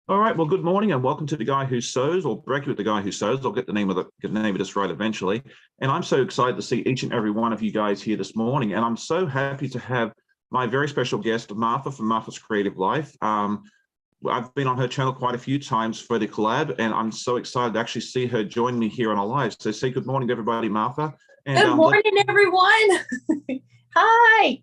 All right. Well, good morning and welcome to the Guy Who Sews, or Brekkie with the Guy Who Sews. I'll get the name of this right eventually. And I'm so excited to see each and every one of you guys here this morning. And I'm so happy to have my very special guest, Martha from Martha's Creative Life. I've been on her channel quite a few times for the collab, and I'm so excited to actually see her join me here on our live. So say good morning to everybody, Martha. And, good morning, everyone. Hi.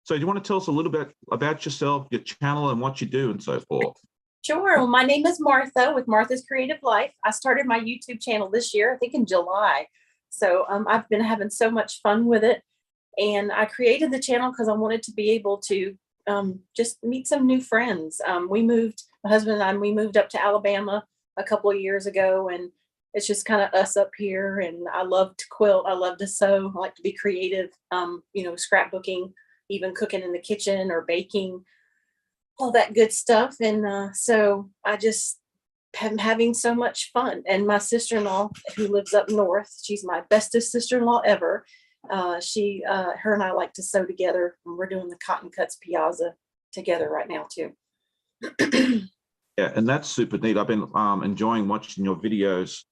So do you want to tell us a little bit about yourself, your channel, and what you do and so forth? Sure. Well, my name is Martha with Martha's Creative Life. I started my YouTube channel this year, I think in July. So I've been having so much fun with it. And I created the channel because I wanted to be able to just meet some new friends. My husband and I, we moved up to Alabama a couple of years ago, and it's just kind of us up here. And I love to quilt. I love to sew. I like to be creative, scrapbooking, even cooking in the kitchen or baking, all that good stuff. And so I just am having so much fun. And my sister-in-law, who lives up north, she's my bestest sister-in-law ever. Her and I like to sew together, and we're doing the Cotton Cuts Piazza together right now too. Yeah, and that's super neat. I've been enjoying watching your videos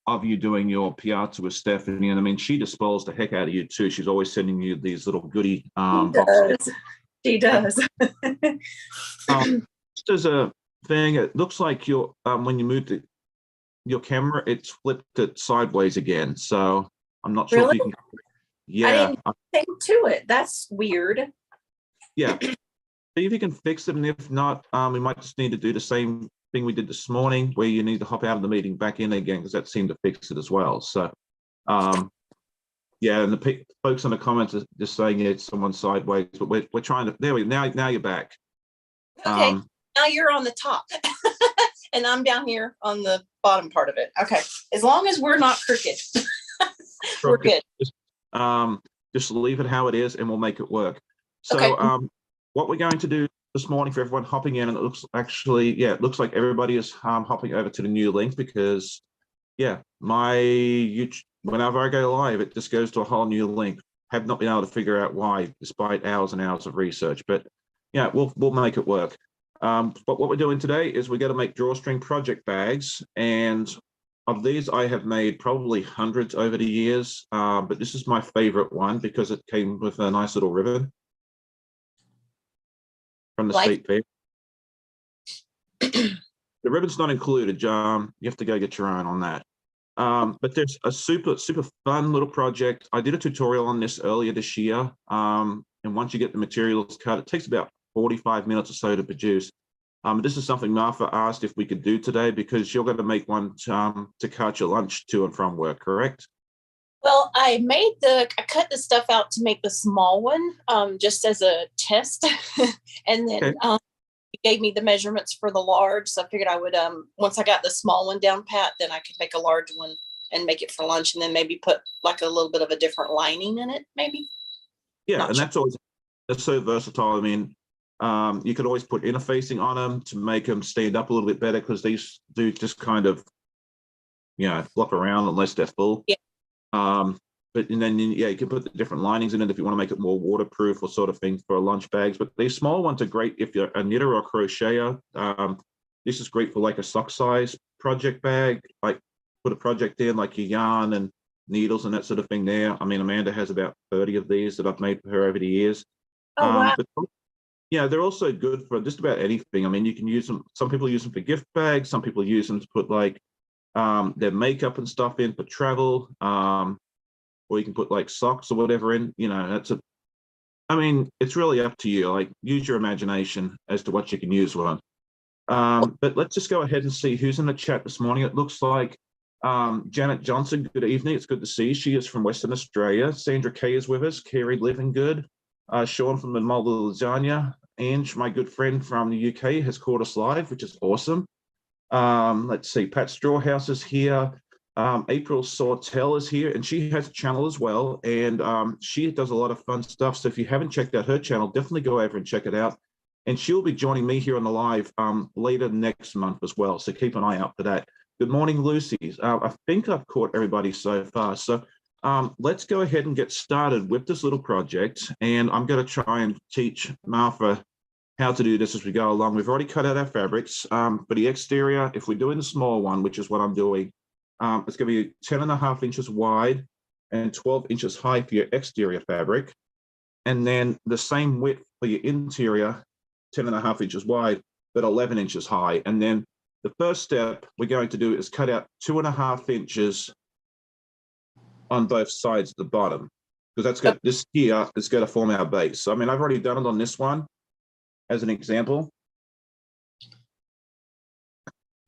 of you doing your piazza with Stephanie, and I mean, she just spoils the heck out of you too. She's always sending you these little goodie boxes. She does. Just as a thing, it looks like when you moved your camera, it's flipped it sideways again. So I'm not sure if you can. Yeah, I didn't think to it. That's weird. Yeah, see if you can fix it, and if not, we might just need to do the same thing we did this morning, where you need to hop out of the meeting back in again, because that seemed to fix it as well. So yeah, and the folks in the comments are just saying it's someone sideways, but we're trying to. There we now you're back. Okay, now you're on the top, and I'm down here on the bottom part of it. Okay, as long as we're not crooked, we're good. Just leave it how it is, and we'll make it work. So okay. What we're going to do this morning for everyone hopping in, and it looks like everybody is hopping over to the new link, because my YouTube, whenever I go live, it just goes to a whole new link. Have not been able to figure out why, despite hours and hours of research, but yeah, we'll make it work. But what we're doing today is we're going to make drawstring project bags, and of these I have made probably hundreds over the years, but this is my favorite one because it came with a nice little ribbon from the state fair. The ribbon's not included. You have to go get your own on that. But there's a super fun little project. I did a tutorial on this earlier this year. And once you get the materials cut, it takes about 45 minutes or so to produce. This is something Martha asked if we could do today, because you're going to make one to cut your lunch to and from work, correct? Well, I cut the stuff out to make the small one, just as a test. And then he gave me the measurements for the large. So I figured I would, once I got the small one down pat, then I could make a large one and make it for lunch, and then maybe put like a little bit of a different lining in it, maybe. Yeah, and that's so versatile. I mean, you could always put interfacing on them to make them stand up a little bit better, because these do just kind of, flop around unless they're full. Yeah. And then you can put the different linings in it if you want to make it more waterproof or sort of thing for lunch bags. But these small ones are great if you're a knitter or a crocheter. This is great for like a sock size project bag, like put a project in, like your yarn and needles and that sort of thing there. I mean, Amanda has about 30 of these that I've made for her over the years. Oh, wow. But they're also good for just about anything. I mean, you can use them. Some people use them for gift bags. Some people use them to put like their makeup and stuff in for travel. Or you can put like socks or whatever in. It's really up to you. Like, use your imagination as to what you can use one. But let's just go ahead and see who's in the chat this morning. It looks like Janet Johnson, good evening. It's good to see you. She is from Western Australia. Sandra Kay is with us. Carrie Living good. Sean from the Mulder Lasagna. Ange, my good friend from the UK, has caught us live, which is awesome. Let's see, Pat Strawhouse is here. April Sawtell is here, and she has a channel as well, and she does a lot of fun stuff. So if you haven't checked out her channel, definitely go over and check it out. And she'll be joining me here on the live later next month as well, so keep an eye out for that. Good morning, Lucy. I think I've caught everybody so far. So let's go ahead and get started with this little project, and I'm going to try and teach Martha how to do this as we go along. We've already cut out our fabrics. For the exterior, if we're doing the small one, which is what I'm doing, it's going to be 10.5 inches wide and 12 inches high for your exterior fabric. And then the same width for your interior, 10.5 inches wide, but 11 inches high. And then the first step we're going to do is cut out 2.5 inches on both sides of the bottom, because that's got this here is going to form our base. So I mean, I've already done it on this one as an example.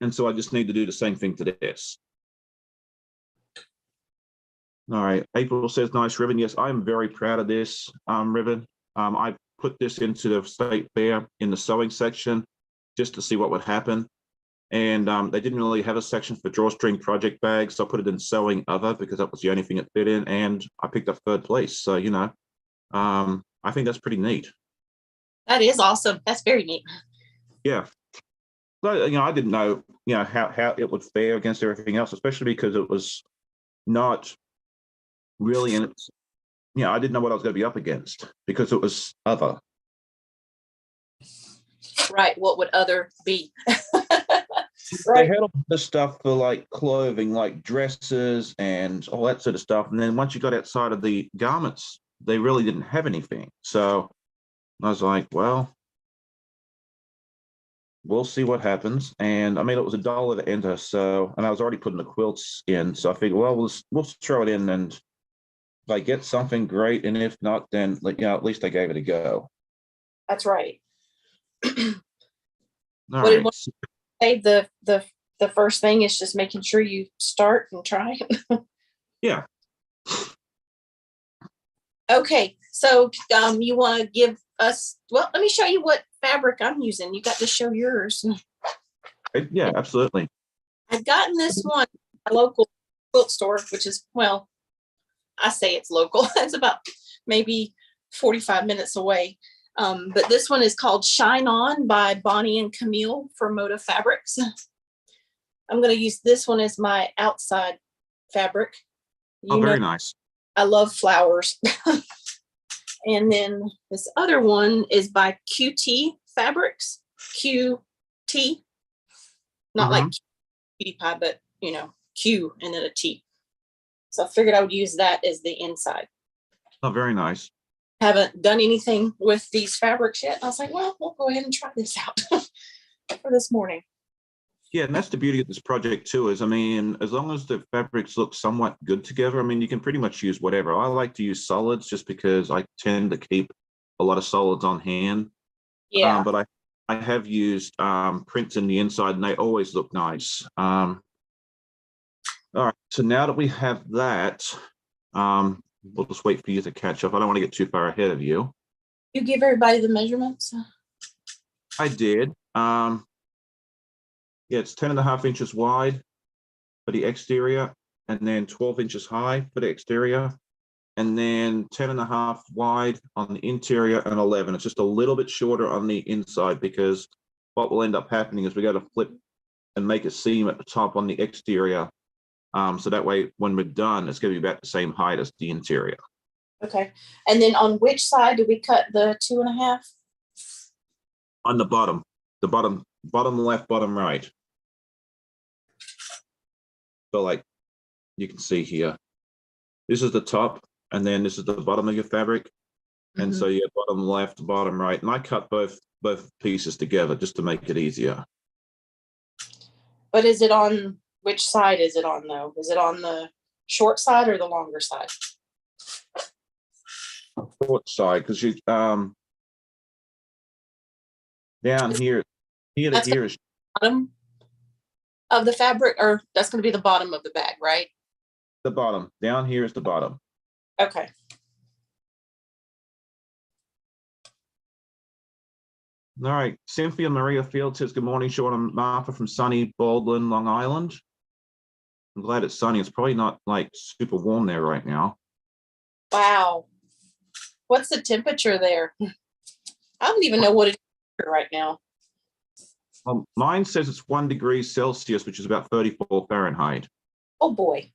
And so I just need to do the same thing to this. All right, April says, nice ribbon. Yes, I'm very proud of this ribbon. I put this into the state fair in the sewing section just to see what would happen. And they didn't really have a section for drawstring project bags. So I put it in sewing other because that was the only thing it fit in. And I picked up 3rd place. So, you know, I think that's pretty neat. That is awesome. That's very neat. Yeah. So, you know, I didn't know, you know, how it would fare against everything else, especially because it was not really in its, you know, I didn't know what I was going to be up against because it was other. Right. What would other be? They had all this stuff for like clothing, like dresses and all that sort of stuff. And then once you got outside of the garments, they really didn't have anything. So I was like, well, we'll see what happens. And I mean, it was $1 to enter. So, and I was already putting the quilts in. So I figured, well, we'll throw it in, and if I get something, great. And if not, then, you know, at least I gave it a go. That's right. All right. Say the first thing is just making sure you start and try. Yeah. Okay, so you want to give us, well, let me show you what fabric I'm using. You got to show yours. Yeah, absolutely. I've gotten this one at a local quilt store, which is, well, I say it's local. It's about maybe 45 minutes away. But this one is called Shine On by Bonnie and Camille for Moda Fabrics. I'm going to use this one as my outside fabric. Oh, very nice. I love flowers. And then this other one is by QT Fabrics. QT. Not like cutie pie, but, you know, Q and then a T. So I figured I would use that as the inside. Oh, very nice. Haven't done anything with these fabrics yet. I was like, well, we'll go ahead and try this out for this morning. Yeah, and that's the beauty of this project too, is, I mean, as long as the fabrics look somewhat good together, I mean, you can pretty much use whatever. I like to use solids just because I tend to keep a lot of solids on hand. Yeah. But I have used prints in the inside, and they always look nice. All right, so now that we have that, we'll just wait for you to catch up. I don't want to get too far ahead of you. You give everybody the measurements? I did. Yeah, it's 10.5 inches wide for the exterior, and then 12 inches high for the exterior, and then 10.5 wide on the interior and 11. It's just a little bit shorter on the inside because what will end up happening is we got to flip and make a seam at the top on the exterior. So that way, when we're done, it's going to be about the same height as the interior. Okay. And then on which side do we cut the 2.5? On the bottom left, bottom right. So like you can see here, this is the top, and then this is the bottom of your fabric. And so you have bottom left, bottom right. And I cut both pieces together just to make it easier. But is it on, which side is it on though? Is it on the short side or the longer side? Short side, because you down here to here is bottom of the fabric, or that's going to be the bottom of the bag, right? the bottom. Down here is the bottom. Okay. All right. Cynthia Maria Field says, good morning, Sean and Martha from sunny Baldwin, Long Island. I'm glad it's sunny. It's probably not like super warm there right now. Wow. What's the temperature there? I don't even know what it is right now. Mine says it's 1 degree Celsius, which is about 34 Fahrenheit. Oh boy.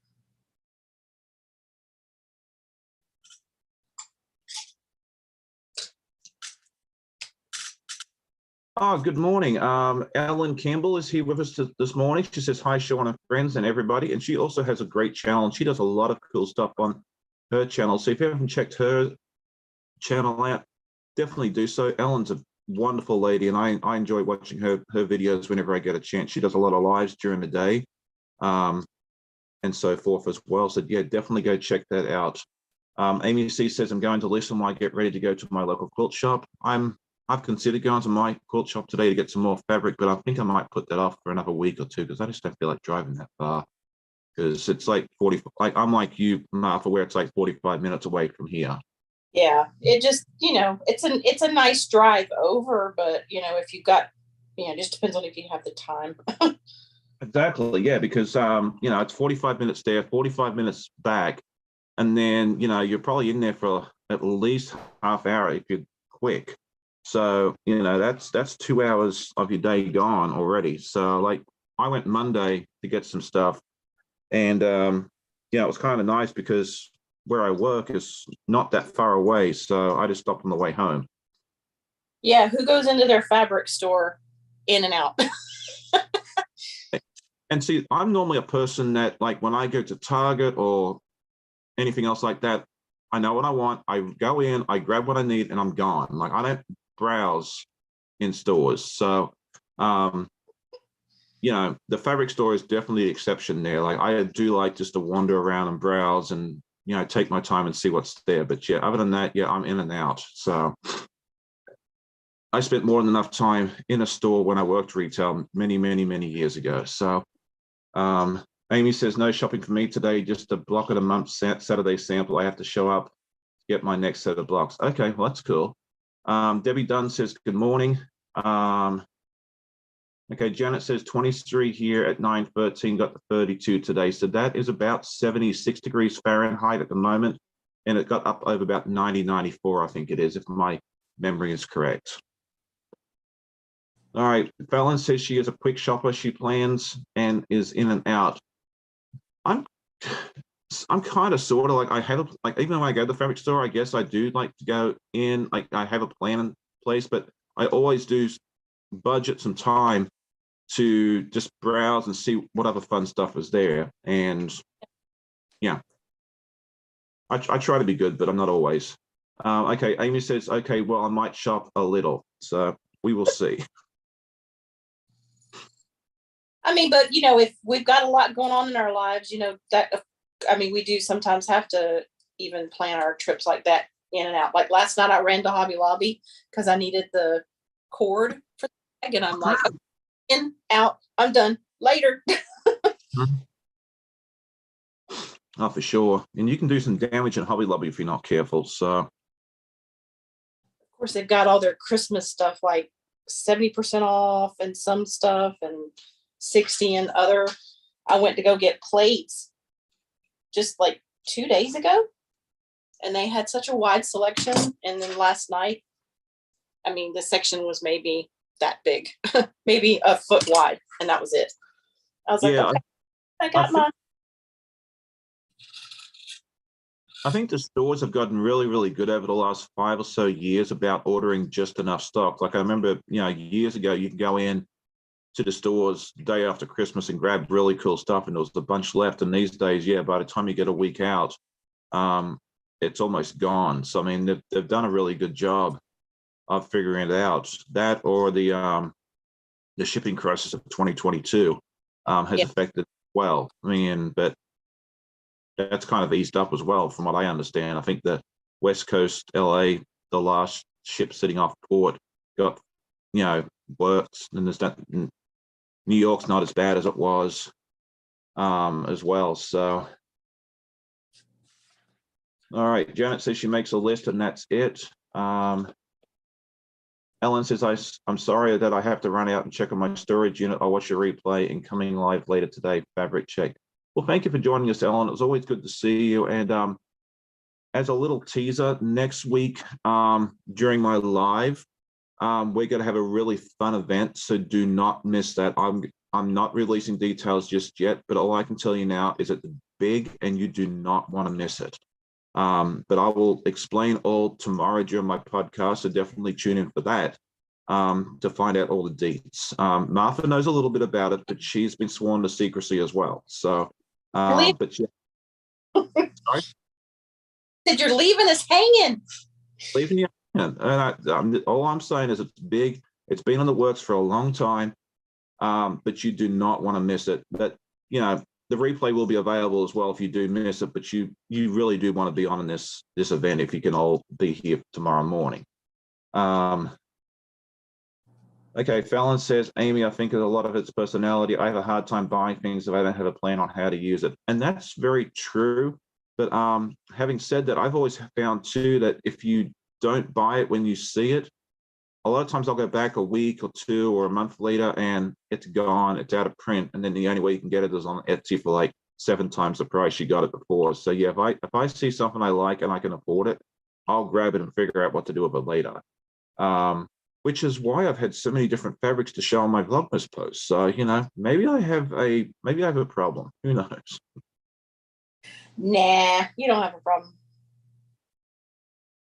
Oh, good morning. Ellen Campbell is here with us this morning. She says hi, Shawn and friends and everybody. And she also has a great channel, and she does a lot of cool stuff on her channel. So if you haven't checked her channel out, definitely do so. Ellen's a wonderful lady, and I enjoy watching her videos whenever I get a chance. She does a lot of lives during the day, and so forth as well. So yeah, definitely go check that out. Amy C says, I'm going to listen while I get ready to go to my local quilt shop. I've considered going to my quilt shop today to get some more fabric, but I think I might put that off for another week or two because I just don't feel like driving that far. Because it's like 40, like I'm like you, Martha, where it's like 45 minutes away from here. Yeah, it just, it's a nice drive over, but if you've got, it just depends on if you have the time. Exactly, yeah, because it's 45 minutes there, 45 minutes back, and then you're probably in there for at least half hour if you're quick. So, that's 2 hours of your day gone already. So like I went Monday to get some stuff, and it was kind of nice because where I work is not that far away. So I just stopped on the way home. Yeah, who goes into their fabric store in and out? And see, I'm normally a person that, like, when I go to Target or anything else like that, I know what I want. I go in, I grab what I need, and I'm gone. Like, I don't browse in stores. So, the fabric store is definitely the exception there. Like, I do like just to wander around and browse and, take my time and see what's there. But yeah, other than that, yeah, I'm in and out. So I spent more than enough time in a store when I worked retail many, many, many years ago. So Amy says, no shopping for me today, just a block of the month Saturday sample. I have to show up to get my next set of blocks. Okay, well, that's cool. Debbie Dunn says, good morning. Okay, Janet says 23 here at 9:13, got the 32 today. So that is about 76 degrees Fahrenheit at the moment. And it got up over about 90, 94, I think it is, if my memory is correct. All right, Fallon says she is a quick shopper. She plans and is in and out. I'm kind of sort of like, I have even when I go to the fabric store, I guess I do like to go in, like I have a plan in place, but I always do budget some time to just browse and see what other fun stuff is there. And yeah, I try to be good, but I'm not always. Okay, Amy says, okay, well, I might shop a little. So we will see. I mean, but if we've got a lot going on in our lives, we do sometimes have to even plan our trips like that in and out. Like last night I ran to Hobby Lobby because I needed the cord for the bag, and I'm like, okay, in, out, I'm done, later. Oh, for sure. And you can do some damage in Hobby Lobby if you're not careful. So of course they've got all their Christmas stuff like 70% off and some stuff and 60 and other. I went to go get plates just like 2 days ago, and they had such a wide selection. And then last night, the section was maybe that big, maybe a foot wide, and that was it. I was like, yeah, okay, I got mine. I think the stores have gotten really, really good over the last 5 or so years about ordering just enough stock. Like I remember, years ago, you could go in to the stores the day after Christmas and grab really cool stuff, and there was a bunch left. And these days, yeah, by the time you get a week out, it's almost gone. So I mean, they've done a really good job of figuring it out. That or the shipping crisis of 2022 has affected well. I mean, but that's kind of eased up as well, from what I understand. I think the West Coast, LA, the last ship sitting off port got, worked, and there's that. New York's not as bad as it was as well. So, all right, Janet says she makes a list and that's it. Ellen says, I'm sorry that I have to run out and check on my storage unit. I'll watch your replay and coming live later today, fabric check. Well, thank you for joining us, Ellen. It was always good to see you. And as a little teaser, next week during my live, we're going to have a really fun event, so do not miss that. I'm not releasing details just yet, but all I can tell you now is it's big and you do not want to miss it. But I will explain all tomorrow during my podcast, so definitely tune in for that. to find out all the deets. Martha knows a little bit about it, but she's been sworn to secrecy as well. So, but yeah. Sorry? Said you're leaving us hanging. Leaving you. All I'm saying is it's big. It's been in the works for a long time, but you do not want to miss it. But you know, the replay will be available as well if you do miss it. But you really do want to be on in this event if you can all be here tomorrow morning. Okay, Fallon says, Amy, I think a lot of it's personality. I have a hard time buying things if I don't have a plan on how to use it. And that's very true. But having said that, I've always found too that if you don't buy it when you see it, a lot of times I'll go back a week or two or a month later and it's gone, it's out of print. And then the only way you can get it is on Etsy for like 7 times the price you got it before. So yeah, if I see something I like and I can afford it, I'll grab it and figure out what to do with it later. Which is why I've had so many different fabrics to show on my Vlogmas posts. So, you know, maybe I have a problem. Who knows? Nah, you don't have a problem.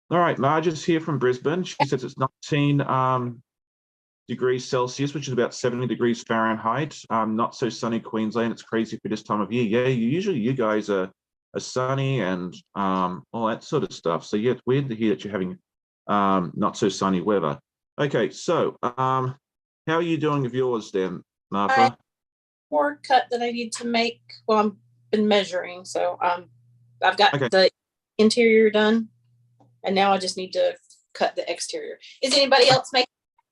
All right, Marge is here from Brisbane. She says it's 19 degrees Celsius, which is about 70 degrees Fahrenheit. Not so sunny Queensland. It's crazy for this time of year. Yeah, usually you guys are sunny and all that sort of stuff. So yeah, it's weird to hear that you're having not so sunny weather. Okay, so how are you doing with yours then, Martha? More cut that I need to make. Well, I've been measuring, so I've got the interior done, and now I just need to cut the exterior. Is anybody else making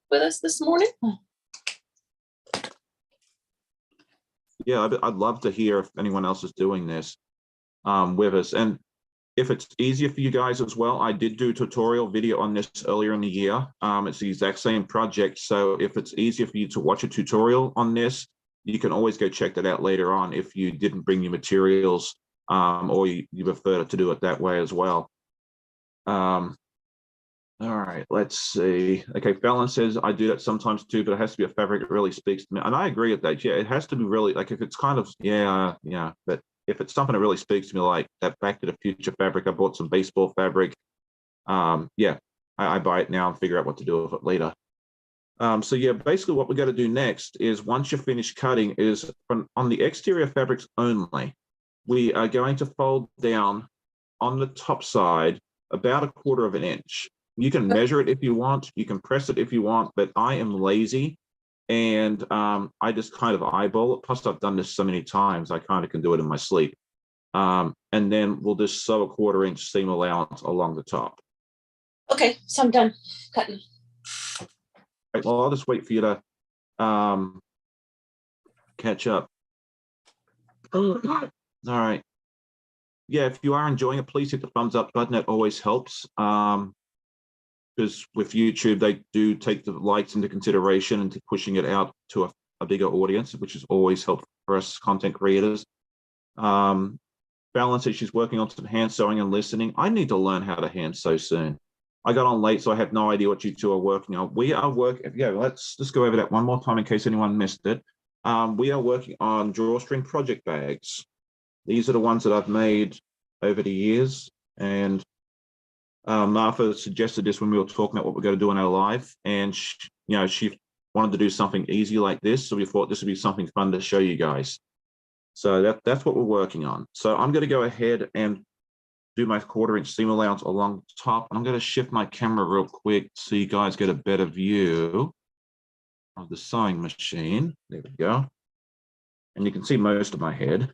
with us this morning? Yeah, I'd love to hear if anyone else is doing this with us. And if it's easier for you guys as well, I did do a tutorial video on this earlier in the year. It's the exact same project. So if it's easier for you to watch a tutorial on this, you can always go check that out later on if you didn't bring your materials or you prefer to do it that way as well. All right, let's see. Okay, Fallon says, I do that sometimes too, but it has to be a fabric that really speaks to me. And I agree with that. Yeah, it has to be really, like if it's kind of, yeah, but if it's something that really speaks to me, like that Back to the Future fabric, I bought some baseball fabric. Yeah, I buy it now and figure out what to do with it later. So yeah, basically what we're going to do next is once you're finished cutting is on the exterior fabrics only, we are going to fold down on the top side about 1/4 of an inch. You can measure it if you want, you can press it if you want, but I am lazy. And I just kind of eyeball it. Plus, I've done this so many times, I kind of can do it in my sleep. And then we'll just sew a 1/4 inch seam allowance along the top. Okay, so I'm done cutting. Right, well, I'll just wait for you to catch up. All right. Yeah, if you are enjoying it, please hit the thumbs up button. It always helps. Because with YouTube, they do take the likes into consideration and to pushing it out to a bigger audience, which is always helpful for us content creators. Fallon says she's working on some hand sewing and listening. I need to learn how to hand sew soon. I got on late, so I have no idea what you two are working on. We are working, yeah, let's just go over that one more time in case anyone missed it. We are working on drawstring project bags. These are the ones that I've made over the years, and Martha suggested this when we were talking about what we're going to do in our live, and she wanted to do something easy like this, so we thought this would be something fun to show you guys. So that's what we're working on. So I'm going to go ahead and do my 1/4 inch seam allowance along the top. I'm going to shift my camera real quick so you guys get a better view of the sewing machine. There we go. And you can see most of my head.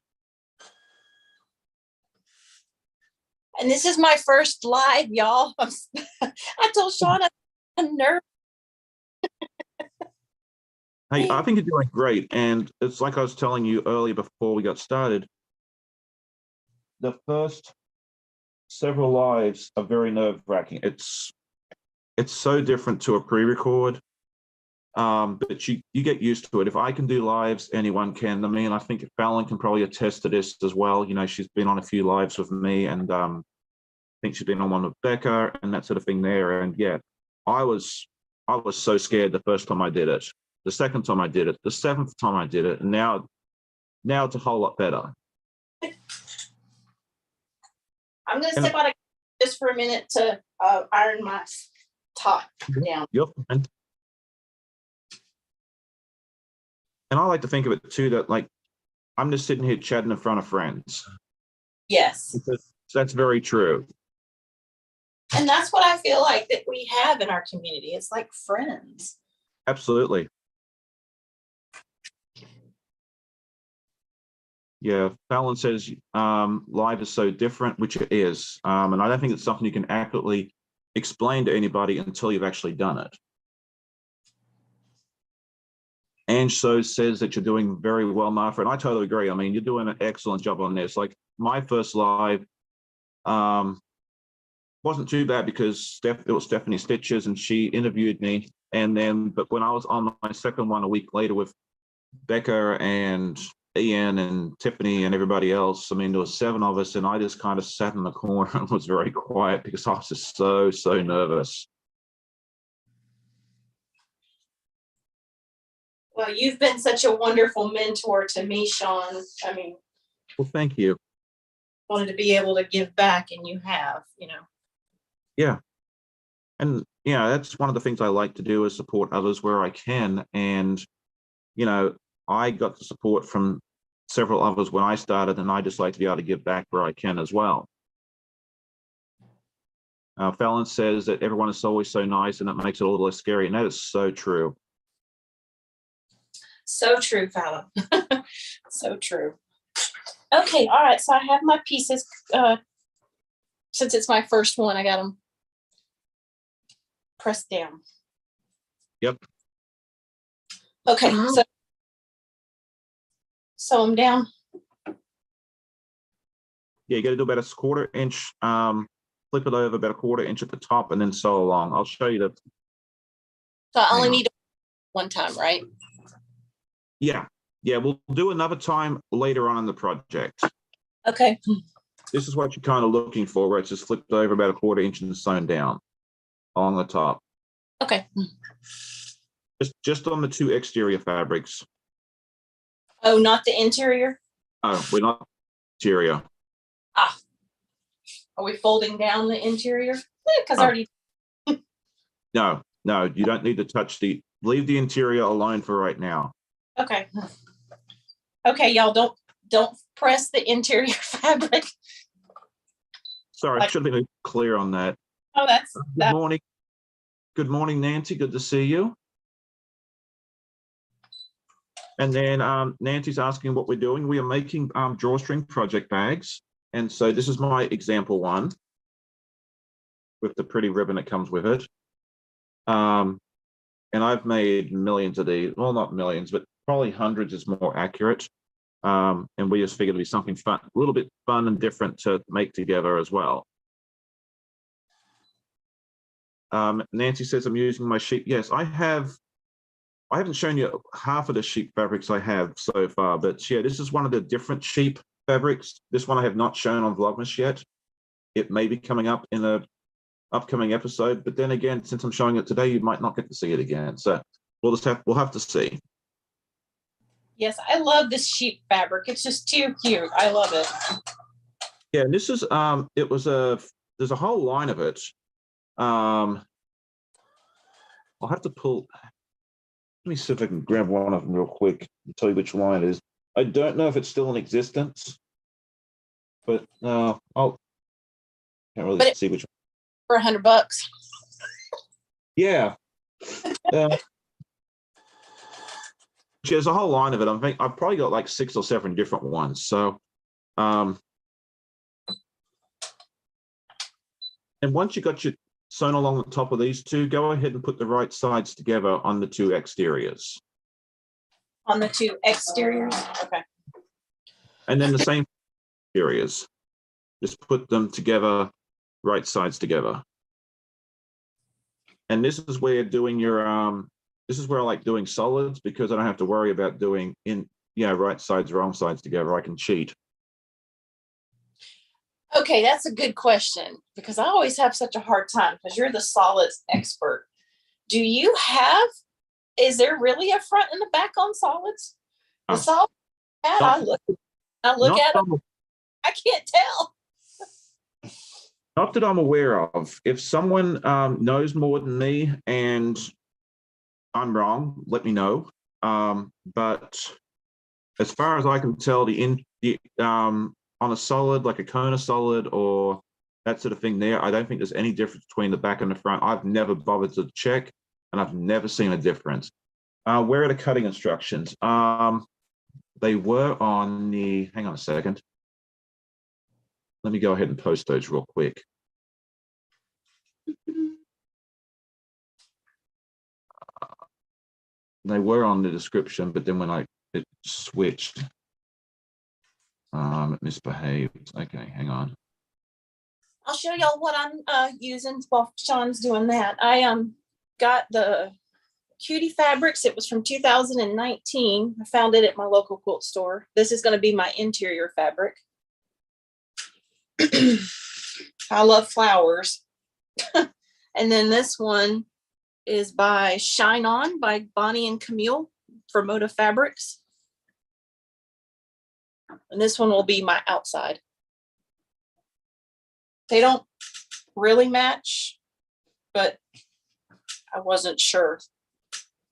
And this is my first live, y'all. I told Sean I'm nervous. Hey, I think you're doing great. And it's like I was telling you earlier before we got started, the first several lives are very nerve-wracking. It's so different to a pre-record, but you get used to it. If I can do lives, anyone can. I mean, I think Fallon can probably attest to this as well. You know, she's been on a few lives with me, and I think she's been on one with Becca and that sort of thing there. And yeah, I was so scared the first time I did it, the second time I did it, the 7th time I did it, and now it's a whole lot better. I'm going to step out of just for a minute to iron my top down. You're fine. And I like to think of it too, that like, I'm just sitting here chatting in front of friends. Yes. That's very true. And that's what I feel like that we have in our community. It's like friends. Absolutely. Yeah, Fallon says live is so different, which it is. And I don't think it's something you can accurately explain to anybody until you've actually done it. Ange so says that you're doing very well, Martha, and I totally agree. I mean, you're doing an excellent job on this. Like my first live wasn't too bad because it was Stephanie Stitches and she interviewed me. And then, but when I was on my second one a week later with Becca and Ian and Tiffany and everybody else, I mean, there was 7 of us, and I just kind of sat in the corner and was very quiet because I was just so nervous. Well, you've been such a wonderful mentor to me, Shawn. I mean, well, thank you. Wanted to be able to give back, and you have, Yeah. And yeah, that's one of the things I like to do is support others where I can. And, I got the support from several others when I started, and I just like to be able to give back where I can as well. Fallon says that everyone is always so nice and it makes it a little less scary. And that is so true. So true, Fallon. So true. Okay, all right. So I have my pieces. Since it's my first one, I got them pressed down. Yep. Okay, so sew them down. Yeah, you got to do about a 1/4 inch, flip it over about a 1/4 inch at the top and then sew along. I'll show you that. So I only need one time, right? Yeah. Yeah, we'll do another time later on in the project. Okay. This is what you're kind of looking for, where it's just flipped over about a 1/4 inch and sewn down along the top. Okay. Just on the 2 exterior fabrics. Oh, not the interior? Oh, we're not interior. Ah. Are we folding down the interior? Because already. No, you don't need to touch leave the interior alone for right now. Okay. Okay, y'all don't press the interior fabric. Sorry, I should have been clear on that. Oh, Good morning. Good morning, Nancy. Good to see you. And then Nancy's asking what we're doing. We are making drawstring project bags. And so this is my example one with the pretty ribbon that comes with it. And I've made millions of these. Well, not millions, but probably hundreds is more accurate. And we just figured it'd be something fun, a little bit fun and different to make together as well. Nancy says I'm using my sheep. Yes, I haven't shown you half of the sheep fabrics I have so far, but yeah, this is one of the different sheep fabrics. This one I have not shown on Vlogmas yet. It may be coming up in a upcoming episode, but then again, since I'm showing it today, you might not get to see it again. So we'll have to see. Yes, I love this sheep fabric. It's just too cute. I love it. Yeah, and this is there's a whole line of it. I'll have to pull. Let me see if I can grab one of them real quick and tell you which line it is. I don't know if it's still in existence, but can't really see which one. For $100. Yeah. There's a whole line of it. I think I've probably got like 6 or 7 different ones. So, and once you got your sewn along the top of these 2, go ahead and put the right sides together on the 2 exteriors. On the 2 exteriors? Okay. And then the same exteriors. Just put them together, right sides together. And this is where doing your this is where I like doing solids, because I don't have to worry about doing right sides, wrong sides together. I can cheat. Okay, that's a good question, because I always have such a hard time, because you're the solids expert. Is there really a front and a back on solids? The solid, I look at them, I can't tell. Not that I'm aware of. If someone knows more than me and I'm wrong, let me know. But as far as I can tell, on a solid, like a Kona solid or that sort of thing there, I don't think there's any difference between the back and the front. I've never bothered to check, and I've never seen a difference. Where are the cutting instructions? They were on the, hang on a second. Let me go ahead and post those real quick. They were on the description, but then when it switched, it misbehaved. Okay, hang on. I'll show y'all what I'm using while Sean's doing that. I got the Cutie Fabrics. It was from 2019. I found it at my local quilt store. This is going to be my interior fabric. I love flowers. And then this one is by Shine On by Bonnie and Camille for Moda Fabrics. And this one will be my outside. They don't really match, but I wasn't sure.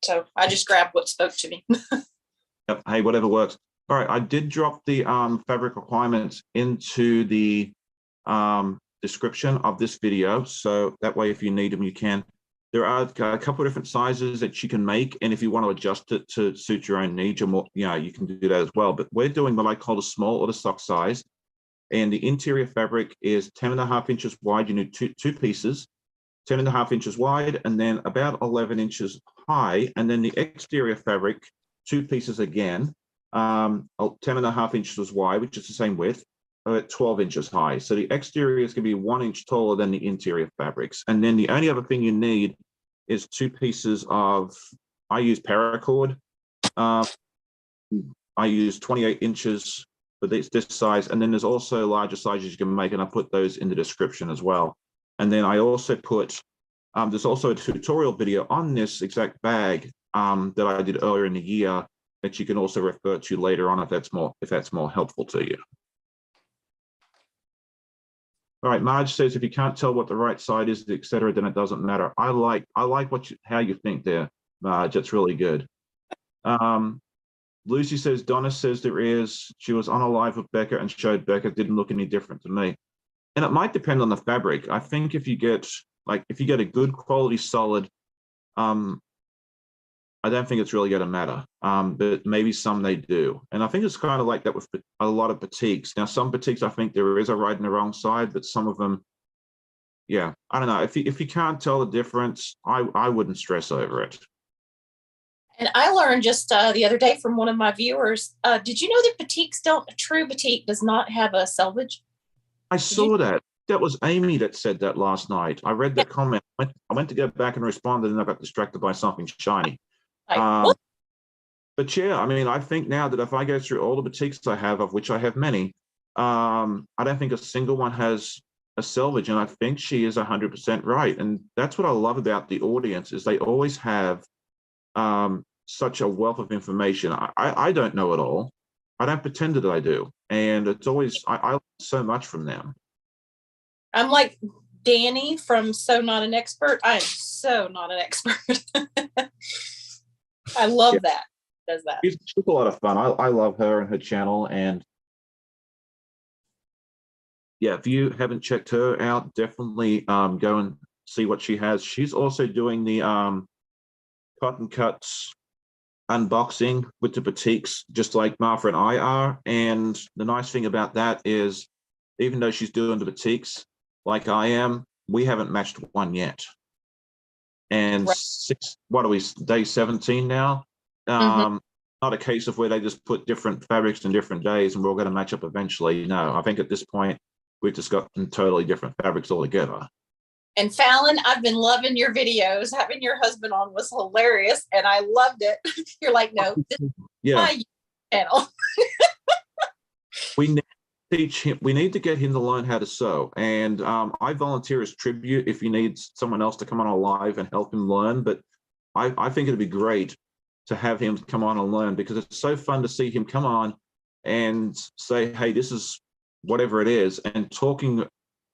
So I just grabbed what spoke to me. Yep. Hey, whatever works. All right, I did drop the fabric requirements into the description of this video. So that way, if you need them, you can. There are a couple of different sizes that you can make. And if you want to adjust it to suit your own needs, you can do that as well. But we're doing what I call the small or the sock size. And the interior fabric is 10.5 inches wide. You need two pieces, 10.5 inches wide, and then about 11 inches high. And then the exterior fabric, 2 pieces again, 10.5 inches wide, which is the same width, 12 inches high. So the exterior is going to be 1 inch taller than the interior fabrics. And then the only other thing you need is 2 pieces of, I use Paracord. I use 28 inches for this size. And then there's also larger sizes you can make, and I put those in the description as well. And then I also put, there's also a tutorial video on this exact bag that I did earlier in the year that you can also refer to later on if that's more helpful to you. All right, Marge says if you can't tell what the right side is, etc., then it doesn't matter. I like how you think there, Marge. It's really good. Lucy says Donna says there is. She was on a live with Becca and showed Becca, didn't look any different to me. And it might depend on the fabric. I think if you get a good quality solid, I don't think it's really going to matter, but maybe some they do. And I think it's kind of like that with a lot of batiks. Now, some batiks, I think there is a right and the wrong side, but some of them, yeah, I don't know. If you can't tell the difference, I wouldn't stress over it. And I learned just the other day from one of my viewers, did you know that batiks a true batik does not have a selvage? I saw that. That was Amy that said that last night. I read that comment. I went to go back and respond, and then I got distracted by something shiny. But yeah, I mean, I think now that if I go through all the batiks I have, of which I have many, I don't think a single one has a selvage, and I think she is 100% right. And that's what I love about the audience is they always have such a wealth of information. I don't know it all. I don't pretend that I do, and it's always I learn so much from them. I'm like Danny from So Not an Expert. I am so not an expert. I love that. Does that? She's a lot of fun. I love her and her channel. And yeah, if you haven't checked her out, definitely go and see what she has. She's also doing the cotton cuts unboxing with the batiks, just like Martha and I are. And the nice thing about that is, even though she's doing the batiks like I am, we haven't matched one yet. And right. Day 17 now? Not a case of where they just put different fabrics in different days and we're all going to match up eventually. No, I think at this point, we've just got totally different fabrics altogether. And Fallon, I've been loving your videos. Having your husband on was hilarious, and I loved it. You're like, no, this is my channel. We need to teach him. We need to get him to learn how to sew. And I volunteer as tribute if you need someone else to come on live and help him learn. But I think it'd be great to have him come on and learn, because it's so fun to see him come on and say, hey, this is whatever it is, and talking,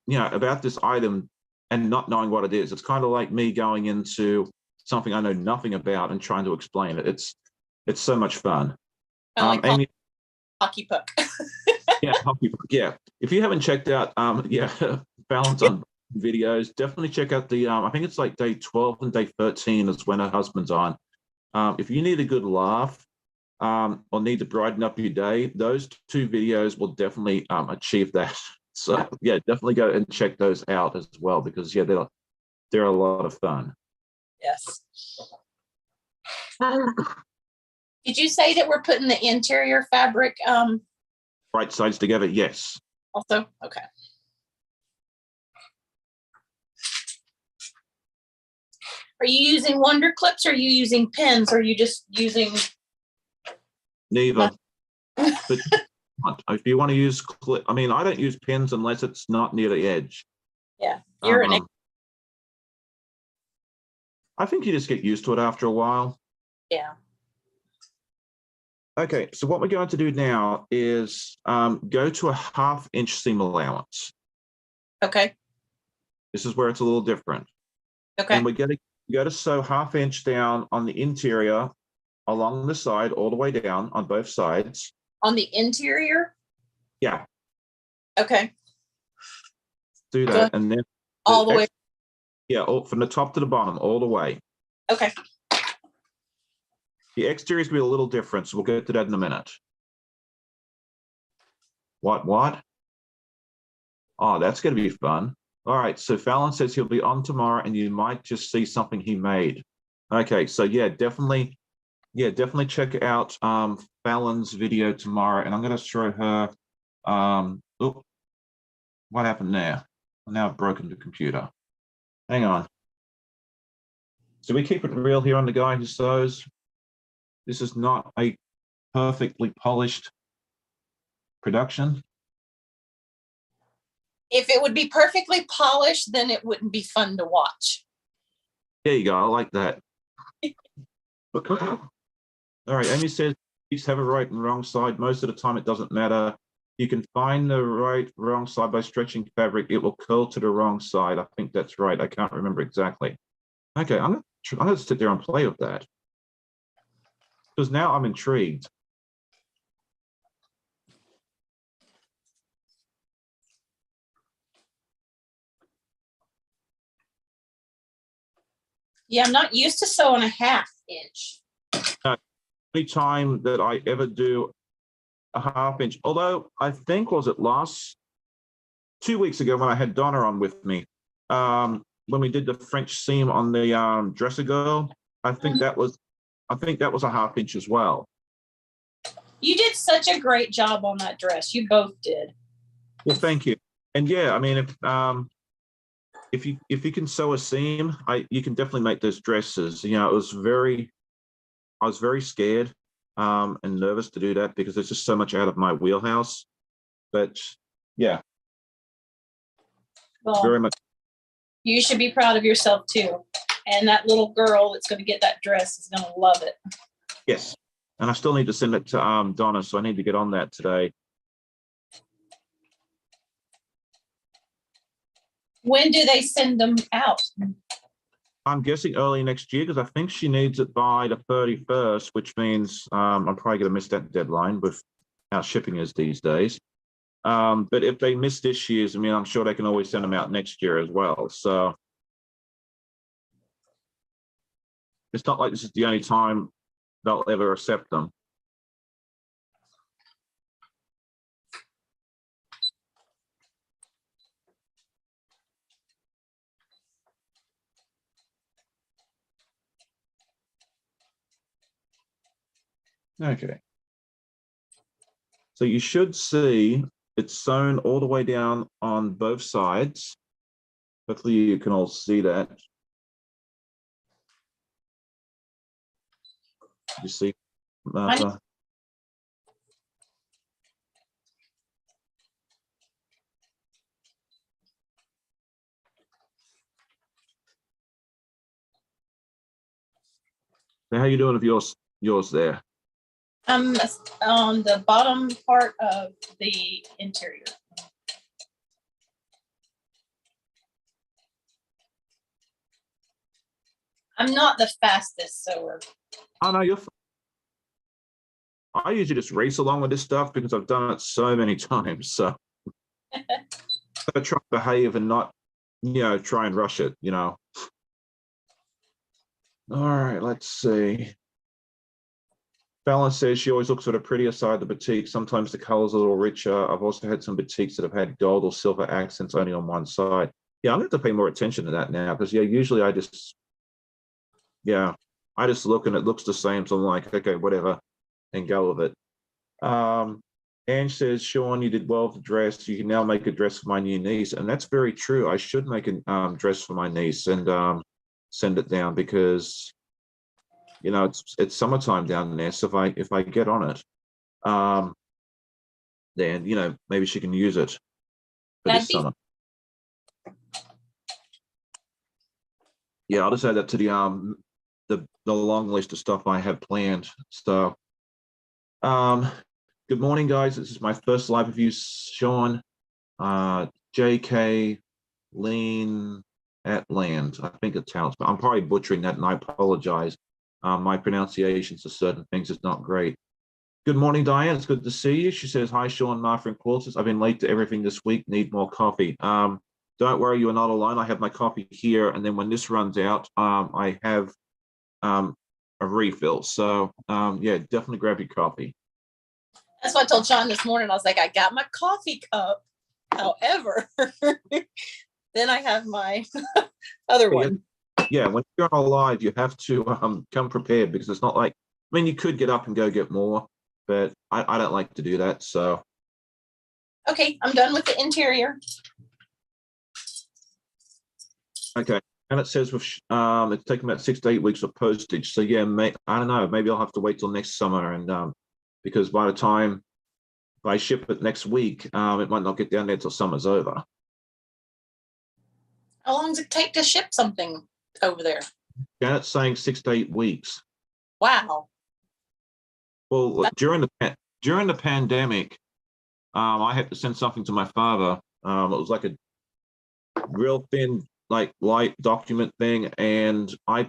about this item and not knowing what it is. It's kind of like me going into something I know nothing about and trying to explain it. It's It's so much fun. Like Amy, hockey puck. yeah, hockey, yeah. If you haven't checked out, yeah, Fallon's on videos, definitely check out the. I think it's like day 12 and day 13 is when her husband's on. If you need a good laugh, or need to brighten up your day, those two videos will definitely achieve that. So yeah, definitely go and check those out as well, because yeah, they're a lot of fun. Yes. Did you say that we're putting the interior fabric Right sides together, yes. also? Okay. Are you using Wonder Clips, or are you using pins, or are you just using Neither. But if you want to use clip, I mean, I don't use pins unless it's not near the edge. Yeah, you're an I think you just get used to it after a while. yeah. Okay, so what we're going to do now is go to a 1/2 inch seam allowance. Okay. This is where it's a little different. Okay. And we're going to sew 1/2 inch down on the interior, along the side, all the way down on both sides. On the interior? Yeah. Okay. Do that. And then all the way. Yeah, from the top to the bottom, all the way. Okay. The exterior is going to be a little different, so we'll get to that in a minute. What? Oh, that's going to be fun. All right, so Fallon says he'll be on tomorrow, and you might just see something he made. Okay, so yeah, definitely check out Fallon's video tomorrow, and I'm going to show her. Oh, what happened there? Now I've broken the computer. Hang on. So we keep it real here on the guy who sews. This is not a perfectly polished production. If it would be perfectly polished, then it wouldn't be fun to watch. There you go. I like that. All right. Amy says each have a right and wrong side. Most of the time, it doesn't matter. You can find the wrong side by stretching fabric. It will curl to the wrong side. I think that's right. I can't remember exactly. Okay, I'm gonna sit there and play with that, because now I'm intrigued. Yeah, I'm not used to sewing a 1/2 inch. Any time that I ever do a 1/2 inch, although I think was it last 2 weeks ago when I had Donna on with me, when we did the French seam on the dresser girl, I think that was a 1/2 inch as well. You did such a great job on that dress. You both did. Well, thank you. And yeah, I mean, if you can sew a seam, you can definitely make those dresses. You know, I was very scared and nervous to do that, because there's just so much out of my wheelhouse. But yeah, Well, very much. You should be proud of yourself too. And that little girl that's going to get that dress is going to love it. Yes, and I still need to send it to Donna, so I need to get on that today. When do they send them out? I'm guessing early next year, because I think she needs it by the 31st, which means I'm probably going to miss that deadline with how shipping is these days. But if they miss this year's, I mean, I'm sure they can always send them out next year as well. So it's not like this is the only time they'll ever accept them. Okay. So you should see it's sewn all the way down on both sides. Hopefully you can all see that. You see, Martha? So how you doing with yours there? On the bottom part of the interior. I'm not the fastest sewer. Oh no, I usually just race along with this stuff because I've done it so many times. So I try to behave and not, try and rush it, All right, let's see. Fallon says she always looks at a prettier side of the boutique. Sometimes the colors are a little richer. I've also had some boutiques that have had gold or silver accents only on one side. Yeah, I'm going to have to pay more attention to that now because, usually I just look and it looks the same. So I'm like, okay, whatever, and go with it. Ange says, Sean, you did well with the dress. You can now make a dress for my new niece. And that's very true. I should make a dress for my niece and send it down because it's summertime down there. So if I get on it, then maybe she can use it for this summer. Yeah, I'll just add that to the long list of stuff I have planned. So good morning, guys. This is my first live review, Sean. JK Lean at Land. I think it's how it's, but I'm probably butchering that and I apologize. My pronunciations of certain things is not great. Good morning, Diane. It's good to see you. She says, hi, Sean, Martha, and Quilters. I've been late to everything this week. Need more coffee. Don't worry, you are not alone. I have my coffee here. And then when this runs out, I have a refill. So yeah, definitely grab your coffee. That's what I told Sean this morning. I was like, I got my coffee cup. However, then I have my other one. Yeah, when you're on live, you have to come prepared because it's not like, I mean, you could get up and go get more, but I don't like to do that. So. Okay, I'm done with the interior. Okay, and it says with it's taken about 6 to 8 weeks of postage. So yeah, I don't know. Maybe I'll have to wait till next summer, and because by the time I ship it next week, it might not get down there till summer's over. How long does it take to ship something over there? Janet's saying 6 to 8 weeks. Wow. Well, during the pandemic, I had to send something to my father. It was like a real thin, like light document thing, and I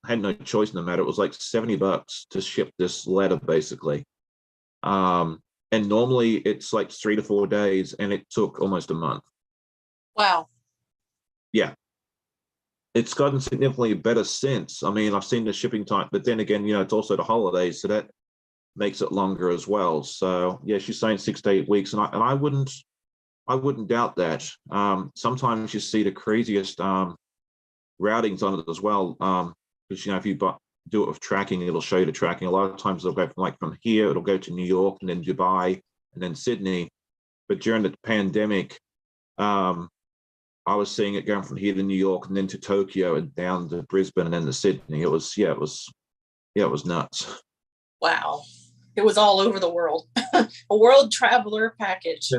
had no choice in the matter. It was like $70 to ship this letter, basically. And normally it's like 3 to 4 days, and it took almost a month. Wow. Yeah. It's gotten significantly better since. I mean, I've seen the shipping time, but then again, it's also the holidays, so that makes it longer as well. So yeah, she's saying 6 to 8 weeks, and I wouldn't doubt that. Sometimes you see the craziest routings on it as well. Because if you do it with tracking, it'll show you the tracking. A lot of times it'll go from here, it'll go to New York and then Dubai and then Sydney. But during the pandemic, I was seeing it going from here to New York and then to Tokyo and down to Brisbane and then to Sydney. It was nuts. Wow. It was all over the world. A world traveler package.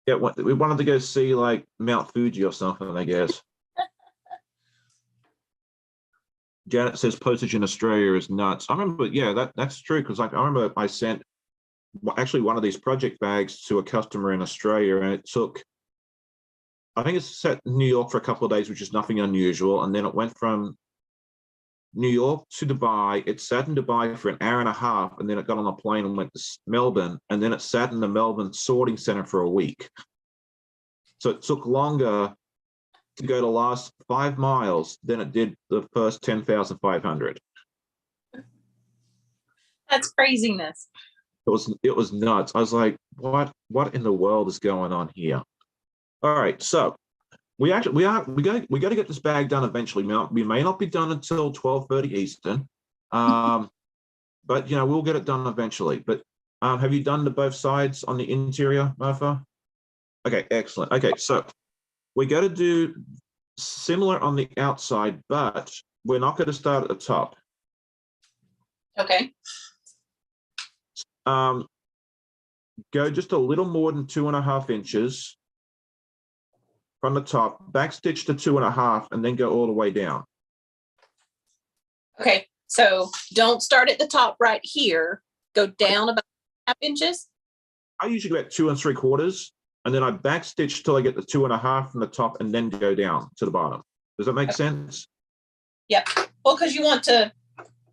Yeah, we wanted to go see like Mount Fuji or something, I guess. Janet says postage in Australia is nuts. I remember, yeah, that's true, because like I remember I sent actually one of these project bags to a customer in Australia, and it took, I think it's set in New York for a couple of days, which is nothing unusual, and then it went from New York to Dubai. It sat in Dubai for an hour and a half, and then it got on a plane and went to Melbourne, and then it sat in the Melbourne sorting center for a week. So it took longer to go the last 5 miles than it did the first 10,500. That's craziness. It was nuts. I was like, what in the world is going on here? All right, so we got to get this bag done eventually. We may not be done until 12:30 Eastern, but we'll get it done eventually. But have you done both sides on the interior, Martha? Okay, excellent. Okay, so we got to do similar on the outside, but we're not going to start at the top. Okay. Go just a little more than 2.5 inches from the top, backstitch to 2.5, and then go all the way down. Okay, so don't start at the top right here. Go down about 1/2 inches. I usually go at 2 3/4, and then I backstitch till I get the 2.5 from the top, and then go down to the bottom. Does that make sense? Yep. Well, because you want to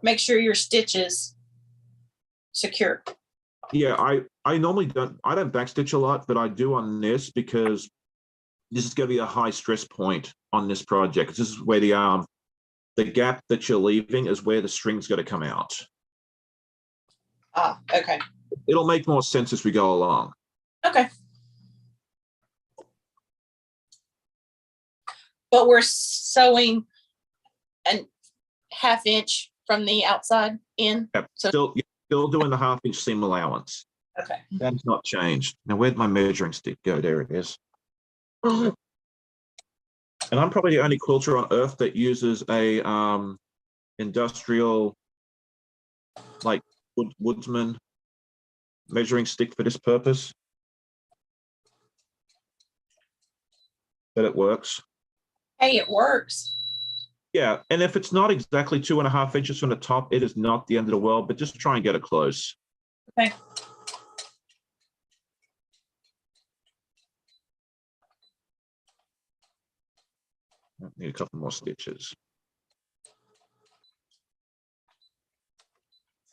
make sure your stitches secure. Yeah, I normally don't backstitch a lot, but I do on this because this is going to be a high stress point on this project. This is where the gap that you're leaving is where the string's going to come out. Ah, okay. It'll make more sense as we go along. Okay. But we're sewing a ½ inch from the outside in. Yep. So Still doing the ½ inch seam allowance. okay. That's not changed. Now, where'd my measuring stick go? There it is. And I'm probably the only quilter on earth that uses a industrial, like woodsman measuring stick for this purpose. But it works. Hey, it works. Yeah, and if it's not exactly 2.5 inches from the top, it is not the end of the world, but just try and get it close. Okay. Need a couple more stitches.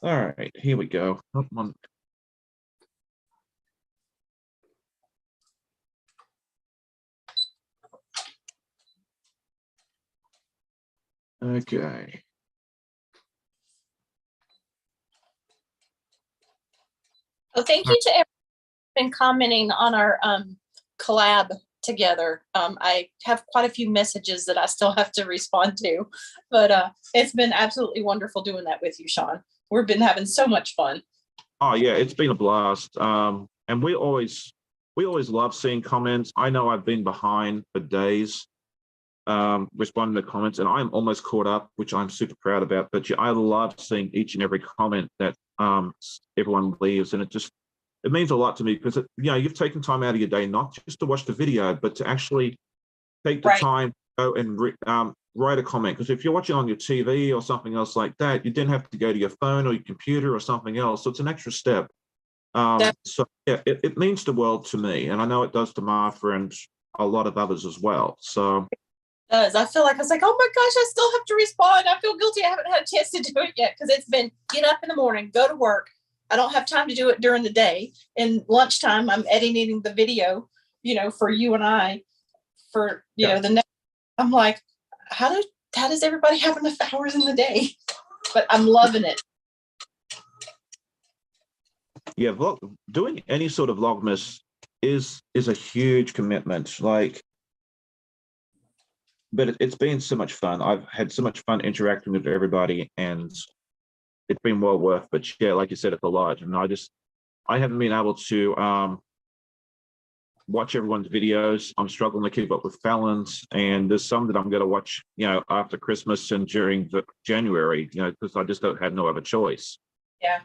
All right, here we go. Come on. Okay. Well, thank you to everyone who's been commenting on our collab together. I have quite a few messages that I still have to respond to, but it's been absolutely wonderful doing that with you, Shawn. We've been having so much fun. Oh yeah, it's been a blast. And we always love seeing comments. I know I've been behind for days responding to comments, and I'm almost caught up, which I'm super proud about. But I love seeing each and every comment that everyone leaves, and it means a lot to me because you've taken time out of your day not just to watch the video, but to actually take the time to go and write a comment. Because if you're watching on your TV or something else like that, you then have to go to your phone or your computer or something else. So it's an extra step. So yeah, it means the world to me, and I know it does to Martha and a lot of others as well. So does. I feel like I was like, oh my gosh, I still have to respond. I feel guilty. I haven't had a chance to do it yet because it's been get up in the morning, go to work. I don't have time to do it during the day. And lunchtime, I'm editing the video, for you and I for, the next. I'm like, how does everybody have enough hours in the day? But I'm loving it. Yeah, doing any sort of Vlogmas is a huge commitment. But it's been so much fun. I've had so much fun interacting with everybody, and it's been well worth. But yeah, like you said, it's a lot, and I haven't been able to watch everyone's videos. I'm struggling to keep up with Fallon's, and there's some that I'm going to watch, after Christmas and during the January, because I just don't have no other choice. Yeah.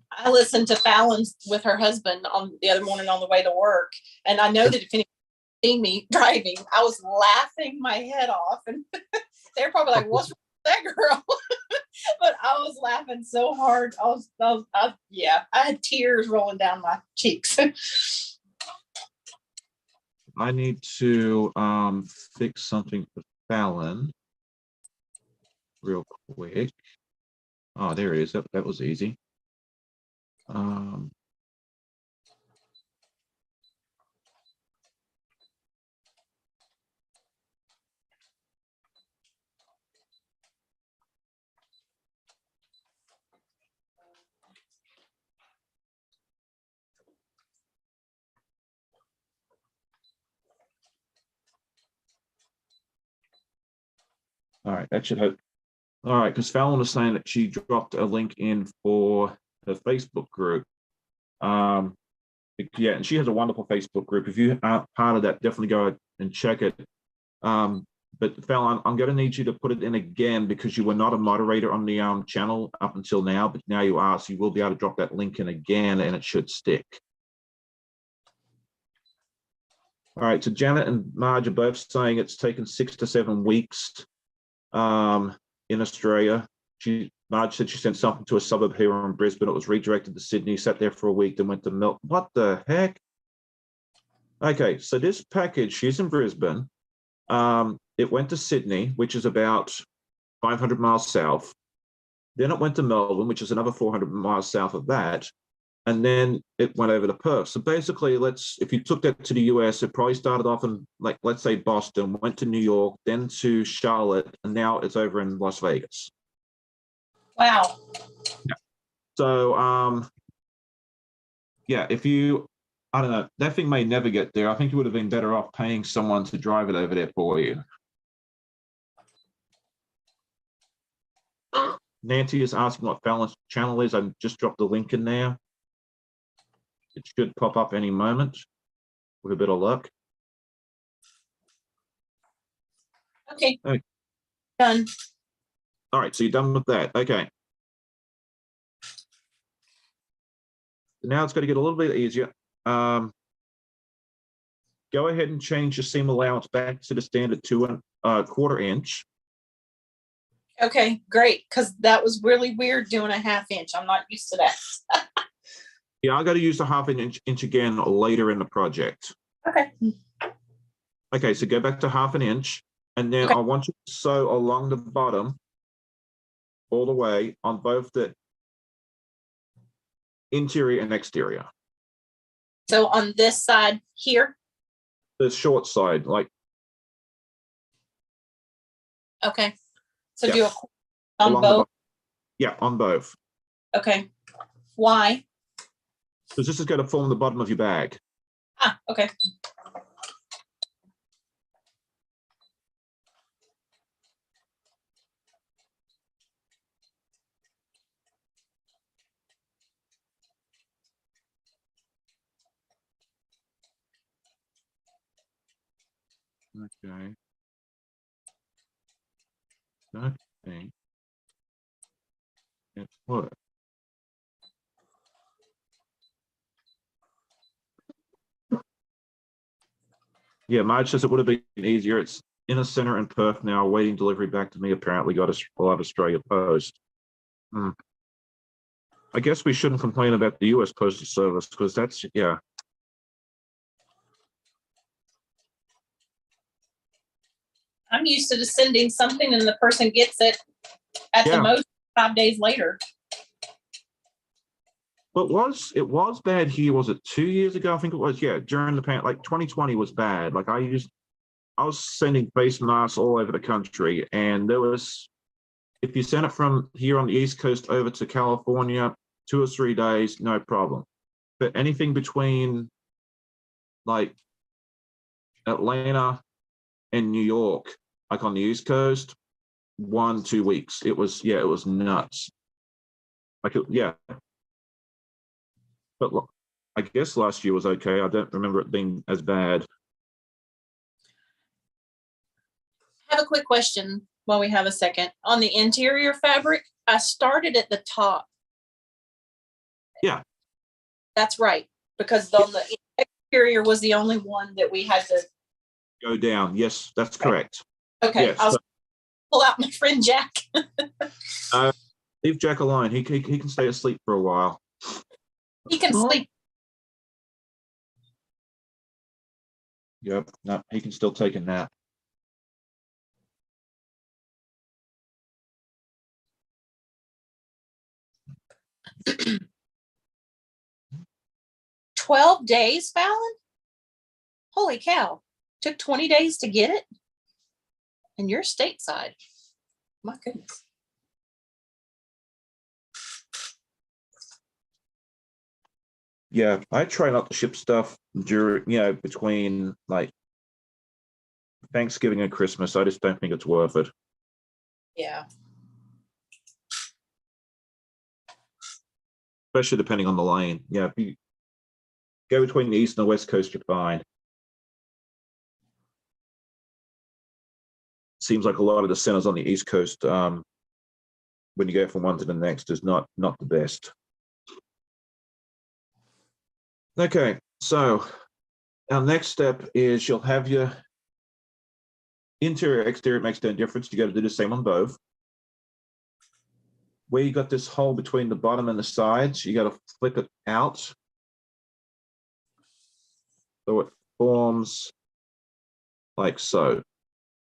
I listened to Fallon's with her husband on the other morning on the way to work, and I know that if anyone seen me driving, I was laughing my head off, and they're probably like, "What's wrong with that girl?" But I was laughing so hard. I had tears rolling down my cheeks. I need to fix something for Fallon real quick. Oh, there it is. That was easy. All right, that should help. All right, because Fallon was saying that she dropped a link in for the Facebook group. Yeah, and she has a wonderful Facebook group. If you aren't part of that, definitely go and check it. But Fallon, I'm going to need you to put it in again because you were not a moderator on the channel up until now, but now you are, so you will be able to drop that link in again, and it should stick. All right, so Janet and Marge are both saying it's taken 6 to 7 weeks in Australia. Marge said she sent something to a suburb here in Brisbane. It was redirected to Sydney, sat there for a week, then went to Melbourne. What the heck? Okay, so this package, she's in Brisbane. It went to Sydney, which is about 500 miles south. Then it went to Melbourne, which is another 400 miles south of that. And then it went over to Perth. So basically, if you took that to the US, it probably started off in, like, let's say Boston, went to New York, then to Charlotte, and now it's over in Las Vegas. Wow. Yeah. So, yeah, I don't know, that thing may never get there. I think you would have been better off paying someone to drive it over there for you. Nancy is asking what Fallon's channel is. I just dropped the link in there. It should pop up any moment with a bit of luck. Okay. Done. All right, so you're done with that. Okay. Now it's going to get a little bit easier. Go ahead and change your seam allowance back to the standard 2¼ inch. Okay, great. Because that was really weird doing a 1/2 inch. I'm not used to that. Yeah, I got to use the 1/2 inch again later in the project. Okay. Okay, so go back to 1/2 inch, and then Okay. I want you to sew along the bottom all the way on both the interior and exterior. So on this side here. The short side, like. Okay. So Yeah. do a on Along both. Yeah, on both. Okay. Why? Because this is going to form the bottom of your bag. Ah, okay. Okay. Okay. It worked. Yeah, Marge says it would have been easier. It's in a center in Perth now, awaiting delivery back to me. Apparently got a lot of Australia Post. I guess we shouldn't complain about the US Postal Service because that's, yeah. I'm used to just sending something and the person gets it at the most 5 days later. But it was bad here. Was it 2 years ago? I think it was. Yeah, during the pandemic, like 2020 was bad. Like I was sending face masks all over the country, and if you sent it from here on the East Coast over to California, 2 or 3 days, no problem. But anything between like Atlanta and New York, like on the East Coast, 1-2 weeks. It was nuts. Like but I guess last year was okay. I don't remember it being as bad. I have a quick question while we have a second. On the interior fabric, I started at the top. Yeah. That's right. Because on the exterior was the only one that we had to go down. Yes, that's correct. Okay. Yes, I'll pull out my friend Jack. Leave Jack alone. He can stay asleep for a while. He can sleep. Yep. No, he can still take a nap. $12 days, Fallon? Holy cow. Took 20 days to get it? And you're stateside. My goodness. Yeah, I try not to ship stuff during, between like Thanksgiving and Christmas. I just don't think it's worth it. Yeah. Especially depending on the lane. Yeah, if you go between the East and the West Coast, you're fine. Seems like a lot of the centers on the East Coast, when you go from one to the next, is not the best. Okay, so our next step is you'll have your interior, exterior makes no difference. You got to do the same on both. Where you got this hole between the bottom and the sides, you got to flip it out. So it forms like so.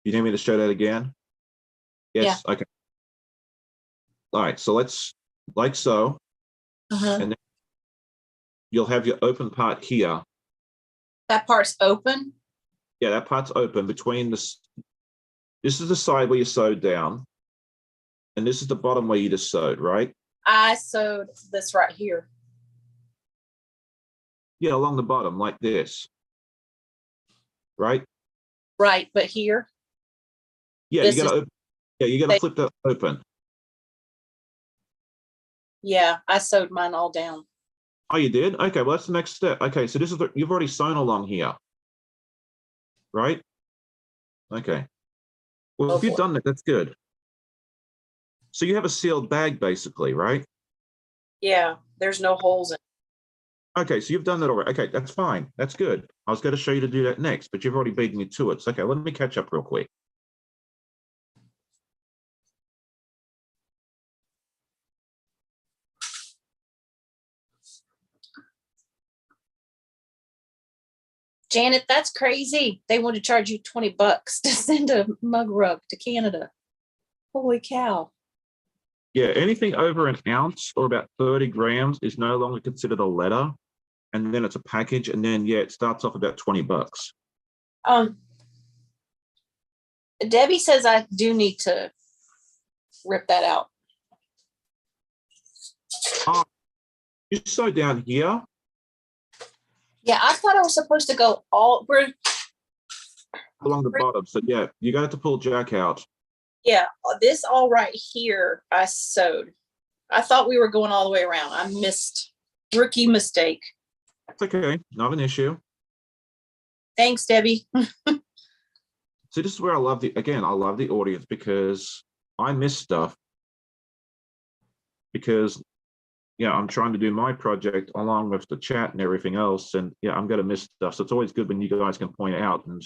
You need me to show that again? Yes, yeah. Okay. All right, so let's, like so, Uh-huh. and then you'll have your open part here. That part's open. Yeah, that part's open between this. This is the side where you sewed down, and this is the bottom where you just sewed, right? I sewed this right here. Yeah, along the bottom like this, right? Right, but here. Yeah, This you got is to open. Yeah, you got to flip that open. yeah, I sewed mine all down. Oh, you did? Okay, well, that's the next step. Okay, so this is you've already sewn along here, right? Okay. Well, Oh if you've boy. done that, that's good. So you have a sealed bag, basically, right? Yeah, there's no holes in. Okay, so you've done that already. Okay, that's fine. That's good. I was going to show you to do that next, but you've already beaten me to it. So, okay, let me catch up real quick. Janet, that's crazy. They want to charge you $20 to send a mug rug to Canada. Holy cow. Yeah, anything over an ounce or about 30 grams is no longer considered a letter. And then it's a package. And then, yeah, it starts off about $20. Um, Debbie says I do need to rip that out. Oh, you sew down here. Yeah, I thought I was supposed to go all Along the bottom. So, yeah, you got to pull Jack out. yeah, this all right here I sewed. I thought we were going all the way around. I missed. Rookie mistake. It's okay. Not an issue. Thanks, Debbie. So this is where I love I love the audience because I miss stuff because, yeah, I'm trying to do my project along with the chat and everything else. And yeah, I'm going to miss stuff. So it's always good when you guys can point it out. And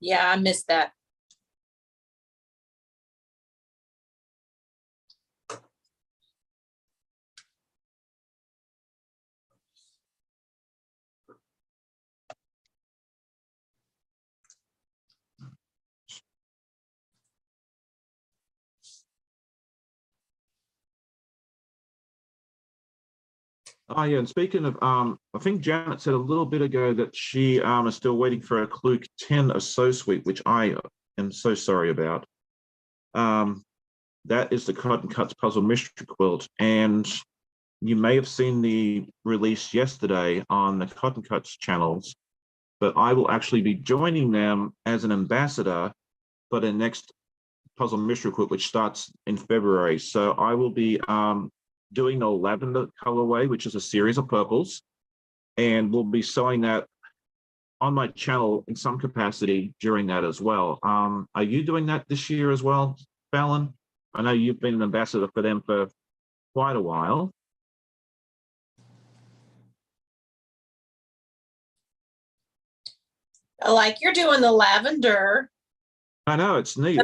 Yeah, I missed that. oh yeah, and speaking of, I think Janet said a little bit ago that she is still waiting for a Clue 10 of So Sweet, which I am so sorry about. That is the Cotton Cuts Puzzle Mystery Quilt, and you may have seen the release yesterday on the Cotton Cuts channels, but I will actually be joining them as an ambassador for the next Puzzle Mystery Quilt, which starts in February. So I will be doing the lavender colorway, which is a series of purples, and we'll be sewing that on my channel in some capacity during that as well. Are you doing that this year as well, Fallon? I know you've been an ambassador for them for quite a while. Like you're doing the lavender. I know, it's neat.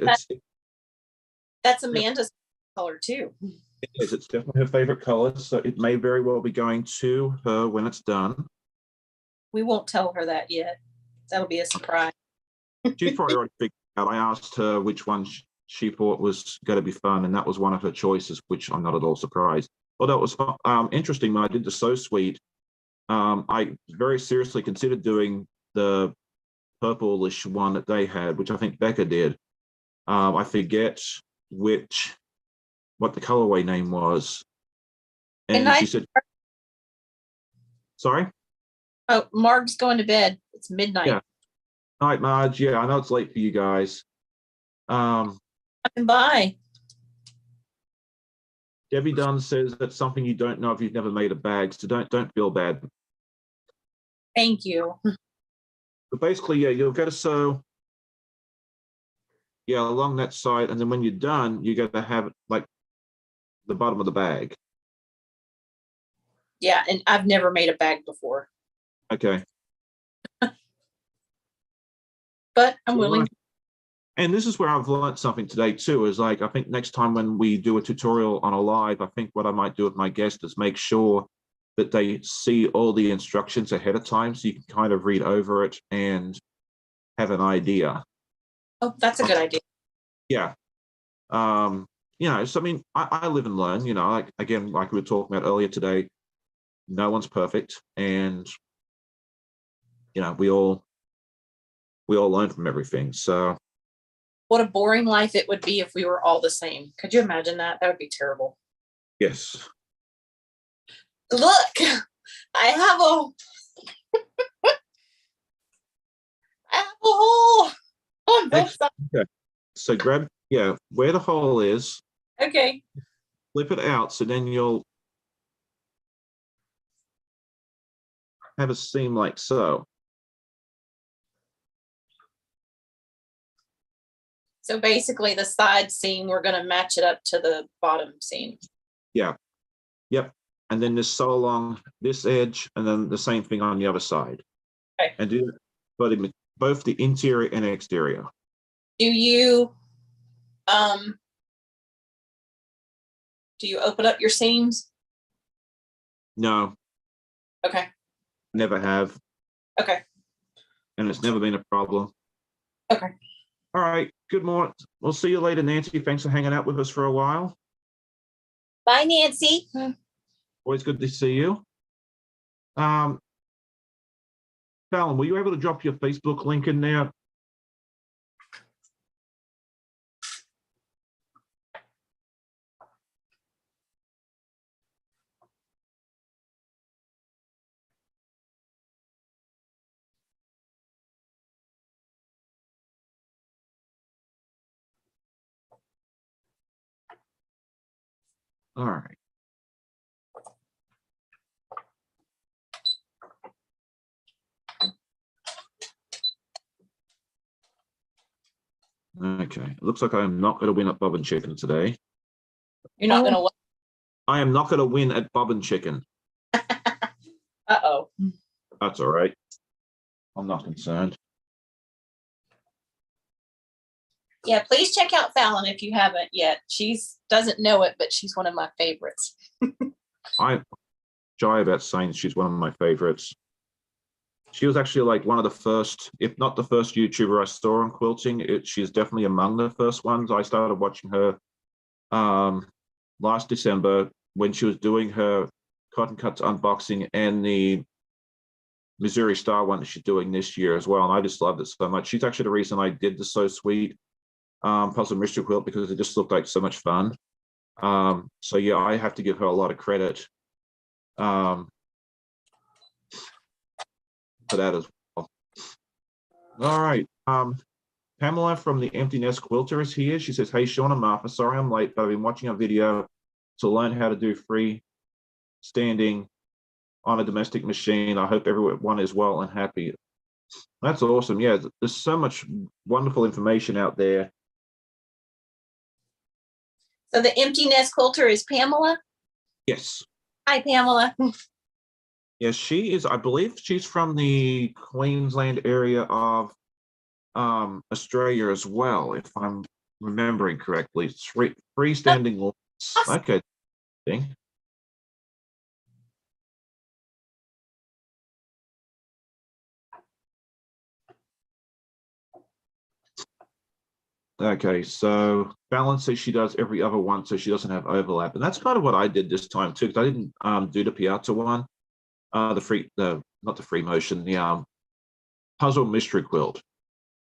That's Amanda's color too. It is. It's definitely her favorite color, so it may very well be going to her when it's done. We won't tell her that yet. That'll be a surprise. She's probably already figured out. I asked her which one she thought was going to be fun, and that was one of her choices, which I'm not at all surprised. Although it was interesting when I did the So Sweet, I very seriously considered doing the purplish one that they had, which I think Becca did. I forget what the colorway name was. And she said, sorry? Oh, Marg's going to bed. It's midnight. Yeah. All right, Marge. Yeah, I know it's late for you guys. Bye. Debbie Dunn says that's something you don't know if you've never made a bag, so don't feel bad. Thank you. But basically, yeah, you'll get to sew, yeah, along that side, and then when you're done, you got to have like the bottom of the bag. Yeah, and I've never made a bag before. Okay. But I'm willing. And this is where I've learned something today too, is like, I think next time when we do a tutorial on a live, I think what I might do with my guest is make sure that they see all the instructions ahead of time so you can kind of read over it and have an idea. Oh, that's a good idea. Yeah. You know, so I mean, I live and learn, you know, like again, like we were talking about earlier today, no one's perfect, and you know, we all learn from everything. So What a boring life it would be if we were all the same. Could you imagine that? That would be terrible. yes. Look, I have a hole on both sides. Okay. So grab, yeah, where the hole is, Okay. flip it out, so then you'll have a seam like so. So basically the side seam, we're going to match it up to the bottom seam. Yeah. Yep. And then just sew along this edge, and then the same thing on the other side. Okay. And do both the interior and exterior. Do you open up your seams? No, Okay. never have. Okay. And it's never been a problem. Okay. All right. Good morning. We'll see you later, Nancy. Thanks for hanging out with us for a while. Bye, Nancy. Always good to see you. Fallon, were you able to drop your Facebook link in there? All right. Okay. It looks like I am not going to win at Bob and Chicken today. You're not going to what? I am not going to win at Bob and Chicken. Uh-oh. That's all right. I'm not concerned. Yeah, please check out Fallon if you haven't yet. She's doesn't know it, but she's one of my favorites. I'm shy about saying she's one of my favorites. She was actually like one of the first, if not the first YouTuber I saw on quilting. She's definitely among the first ones. I started watching her last December when she was doing her Cotton Cuts unboxing and the Missouri Star one that she's doing this year as well. And I just loved it so much. She's actually the reason I did the So Sweet puzzle mystery quilt, because it just looked like so much fun. So yeah, I have to give her a lot of credit for that as well. All right. Pamela from the Empty Nest Quilter is here. She says, hey, Sean and Martha, sorry I'm late, but I've been watching a video to learn how to do free standing on a domestic machine. I hope everyone is well and happy. That's awesome. Yeah, there's so much wonderful information out there. So the Empty Nest Quilter is Pamela? Yes. Hi, Pamela. Yes, she is. I believe she's from the Queensland area of Australia as well, if I'm remembering correctly. It's freestanding looms. Okay. Okay, so Fallon says she does every other one, so she doesn't have overlap, and that's kind of what I did this time too, because I didn't do the Piazza one, not the free motion, the puzzle mystery quilt.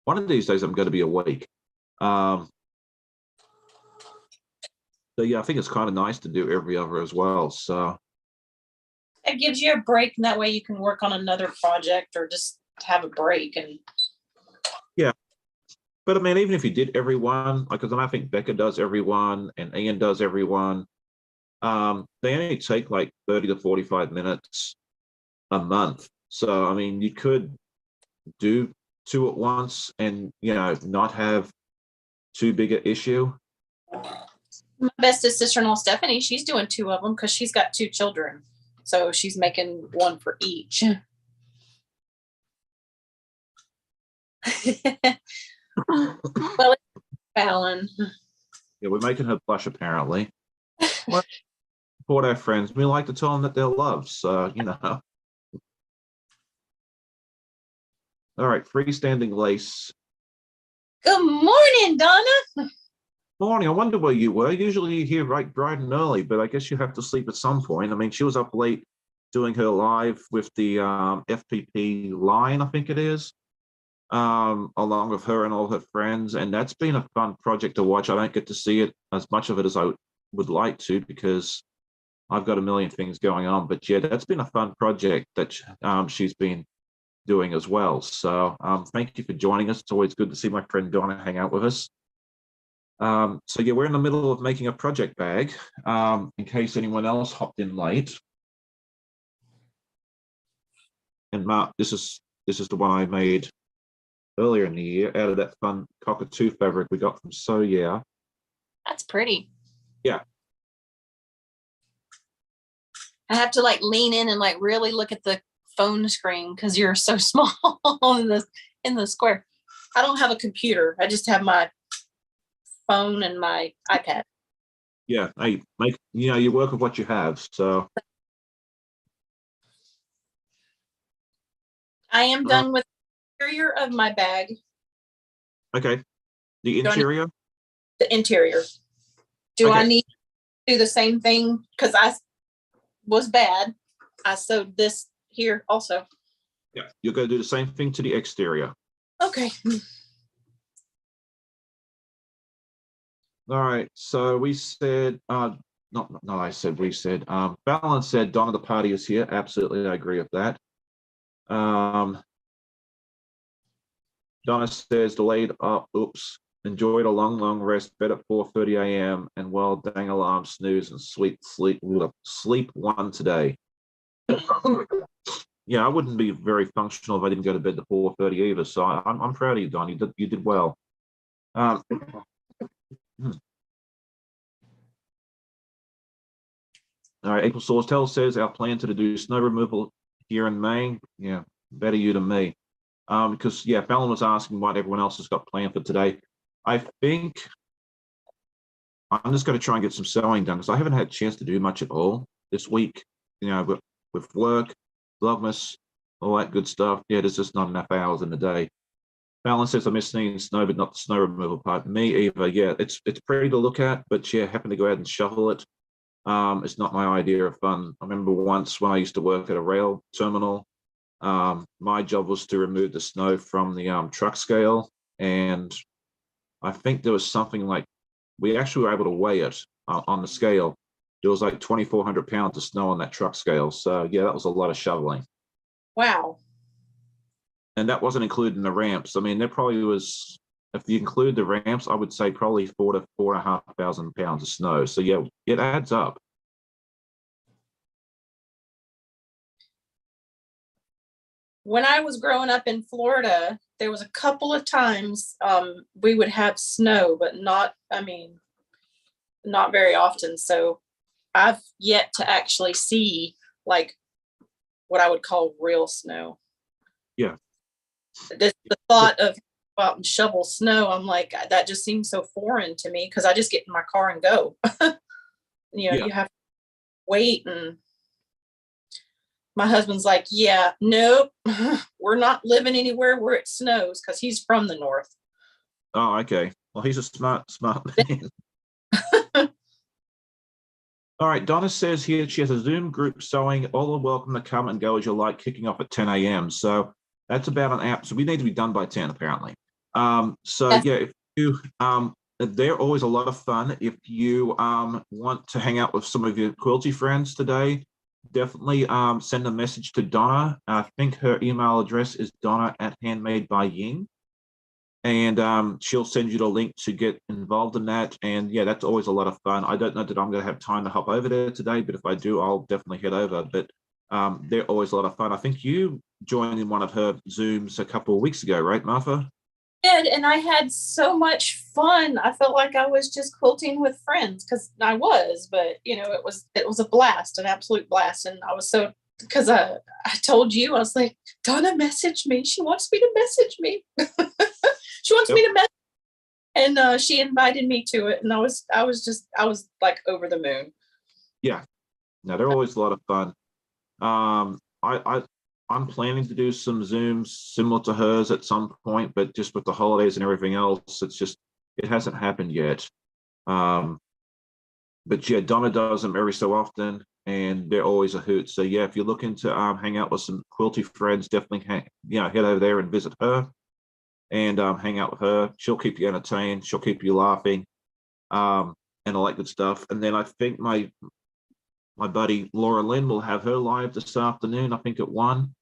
One of these days I'm going to be awake. So yeah, I think it's kind of nice to do every other as well. So it gives you a break, and that way you can work on another project or just have a break. And yeah. But I mean, even if you did every one, like, because I think Becca does every one and Ian does every one, they only take like 30 to 45 minutes a month. So, I mean, you could do two at once and, you know, not have too big an issue. My bestest sister-in-law, Stephanie, she's doing two of them because she's got two children. So she's making one for each. Well, Fallon. Yeah, we're making her blush, apparently. Well, support our friends. We like to tell them that they're loved. So, you know. All right, freestanding lace. Good morning, Donna. Morning. I wonder where you were. Usually you're here right bright and early, but I guess you have to sleep at some point. I mean, she was up late doing her live with the FPP line, I think it is, along with her and all her friends. And that's been a fun project to watch. I don't get to see it as much of it as I would like to because I've got a million things going on. But yeah, that's been a fun project that she's been doing as well. So thank you for joining us. It's always good to see my friend Donna hang out with us. So yeah, we're in the middle of making a project bag in case anyone else hopped in late. And Mark, this is the one I made earlier in the year out of that fun cockatoo fabric we got from So Yeah. That's pretty. Yeah. I have to like lean in and like really look at the phone screen because you're so small in the square. I don't have a computer. I just have my phone and my iPad. Yeah, I make you work with what you have. So I am done with the interior of my bag. Okay. The interior? The interior. Do I need to do the same thing? Because I was bad. I sewed this here also. Yeah, you're going to do the same thing to the exterior. Okay. All right. So we said, not I said, we said, Fallon said, Donna the party is here. Absolutely, I agree with that. Donna says, delayed up, oops. Enjoyed a long rest, bed at 4:30 a.m. and well, dang alarm, snooze and sleep one today. Yeah, I wouldn't be very functional if I didn't go to bed at 4:30 either. So I'm proud of you, Don. You did well. All right, April Sawtell says our plan to do snow removal here in May. Yeah, better you than me. Because yeah, Fallon was asking what everyone else has got planned for today. I think I'm just going to try and get some sewing done because I haven't had a chance to do much at all this week. You know, with work, Vlogmas, all that good stuff. Yeah, there's just not enough hours in the day. Fallon says I miss seeing snow, but not the snow removal part. Me either. Yeah, it's pretty to look at, but yeah, having to go out and shovel it. It's not my idea of fun. I remember once when I used to work at a rail terminal, my job was to remove the snow from the truck scale. And I think there was something like, we actually were able to weigh it on the scale. There was like 2,400 pounds of snow on that truck scale. So yeah, that was a lot of shoveling. Wow. And that wasn't including the ramps. I mean, there probably was, if you include the ramps, I would say probably 4,000 to 4,500 pounds of snow. So yeah, it adds up. When I was growing up in Florida, there was a couple of times we would have snow, but not very often. So I've yet to actually see like what I would call real snow. Yeah. The thought of go out and shovel snow, I'm like, that just seems so foreign to me because I just get in my car and go. You have to wait, and my husband's like, yeah, nope, we're not living anywhere where it snows because he's from the north. Oh, okay. Well, he's a smart man. All right, Donna says here she has a Zoom group sewing. All are welcome to come and go as you like, kicking off at 10 a.m. So that's about an hour. So we need to be done by 10, apparently. So yeah, if you they're always a lot of fun. If you want to hang out with some of your quilty friends today, definitely send a message to Donna. I think her email address is donna@handmadebying. And she'll send you the link to get involved in that. And yeah, that's always a lot of fun. I don't know that I'm going to have time to hop over there today, but if I do, I'll definitely head over. But they're always a lot of fun. I think you joined in one of her Zooms a couple of weeks ago, right, Martha? And I had so much fun. I felt like I was just quilting with friends because I was, but it was a blast, an absolute blast. And I was so, because I told you, I was like, Donna messaged me. She wants me to message me. She wants me to message. And she invited me to it. And I was like over the moon. Yeah. No, they're always a lot of fun. I'm planning to do some Zooms similar to hers at some point, but just with the holidays and everything else, it hasn't happened yet. But yeah, Donna does them every so often, and they're always a hoot. So yeah, if you're looking to hang out with some quilty friends, definitely head over there and visit her, and hang out with her. She'll keep you entertained. She'll keep you laughing, and all that good stuff. And then I think my buddy Laura Lynn will have her live this afternoon. I think at 1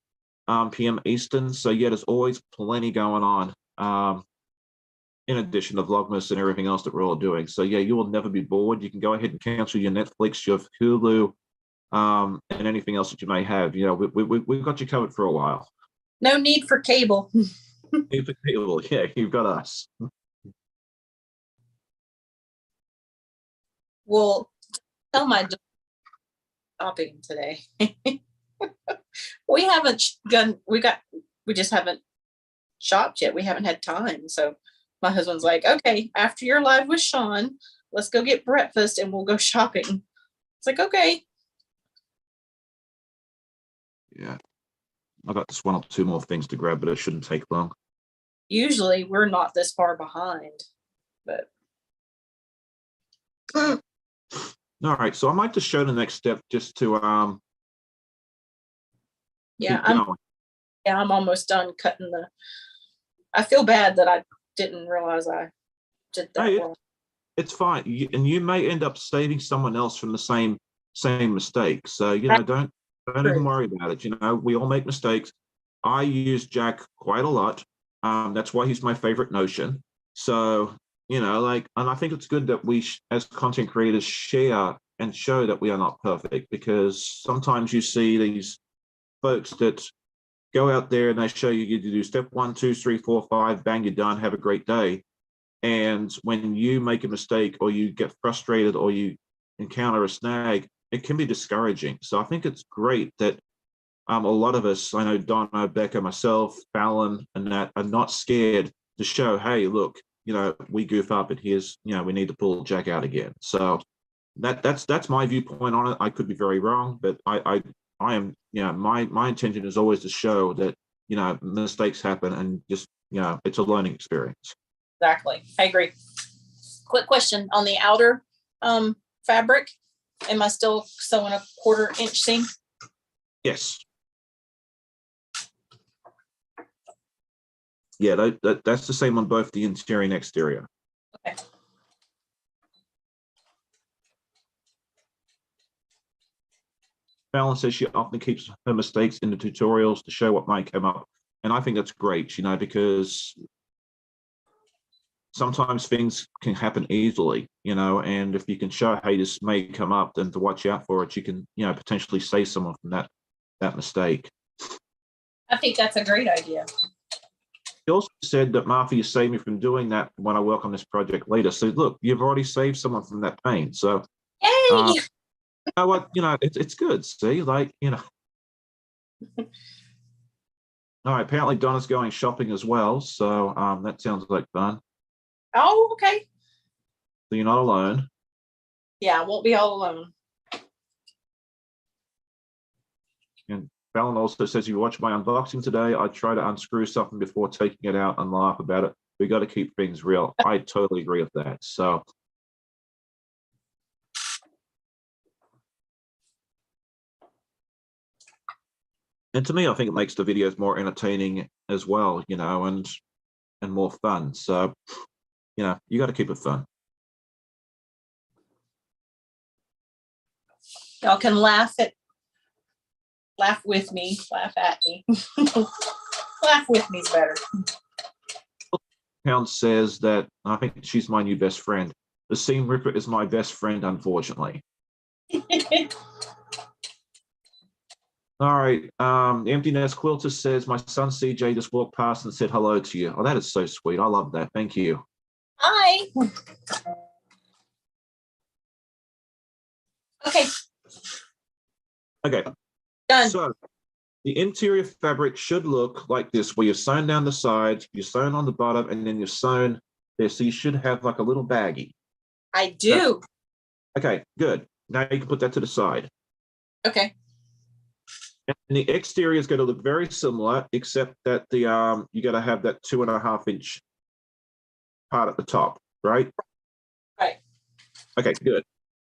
p.m. Eastern. So yeah, there's always plenty going on. In addition to Vlogmas and everything else that we're all doing. So yeah, you will never be bored. You can go ahead and cancel your Netflix, your Hulu, and anything else that you may have. You know, we've got you covered for a while. No need for cable. Need for cable, yeah, you've got us. Well, tell my shopping today. We haven't done. We just haven't shopped yet. We haven't had time. So my husband's like, okay, after you're live with Sean, let's go get breakfast and we'll go shopping. It's like, okay. Yeah. I got just 1 or 2 more things to grab, but it shouldn't take long. Usually we're not this far behind, but. All right. So I might just show the next step just to Yeah, I'm almost done cutting I feel bad that I didn't realize I did that wrong. It's fine. And you may end up saving someone else from the same mistake. So, you know, don't even worry about it. You know, we all make mistakes. I use Jack quite a lot. That's why he's my favorite Notion. So, you know, like, and I think it's good that we, as content creators, share and show that we are not perfect, because sometimes you see these folks that go out there and they show you to do step 1, 2, 3, 4, 5, bang, you're done, have a great day. And when you make a mistake or you get frustrated or you encounter a snag, it can be discouraging. So I think it's great that a lot of us, I know Donna, Becca, myself, Fallon, and that are not scared to show, hey, look, you know, we goof up and here's, you know, we need to pull Jack out again. So that's my viewpoint on it. I could be very wrong, but I am, you know, my intention is always to show that, you know, mistakes happen and just, you know, it's a learning experience. Exactly. I agree. Quick question on the outer fabric. Am I still sewing a 1/4 inch seam? Yes. Yeah, that's the same on both the interior and exterior. Okay. Fallon says she often keeps her mistakes in the tutorials to show what might come up. And I think that's great, you know, because sometimes things can happen easily, you know, and if you can show, hey, this may come up, then to watch out for it, you can, you know, potentially save someone from that mistake. I think that's a great idea. He also said that, Martha, you saved me from doing that when I work on this project later. So look, you've already saved someone from that pain. So yay! You know what, you know, it's good. See, like, you know. All right, apparently Donna's going shopping as well. So that sounds like fun. Oh, okay. So you're not alone. Yeah, I won't be all alone. And Fallon also says, you watch my unboxing today. I try to unscrew something before taking it out and laugh about it. We got to keep things real. I totally agree with that. So and to me, I think it makes the videos more entertaining as well, you know, and more fun. So, you know, you got to keep it fun. Y'all can laugh with me, laugh at me. Laugh with me is better. Pound says that I think she's my new best friend. The seam ripper is my best friend, unfortunately. All right. The Empty Nest Quilter says, my son CJ just walked past and said hello to you. Oh, that is so sweet. I love that. Thank you. Hi. Okay. Okay. Done. So the interior fabric should look like this, where you're sewn down the sides, you're sewn on the bottom, and then you're sewn there. So you should have like a little baggie. I do. Okay, good. Now you can put that to the side. Okay. And the exterior is going to look very similar, except that the you got to have that 2.5 inch part at the top, right? Right. Okay, good.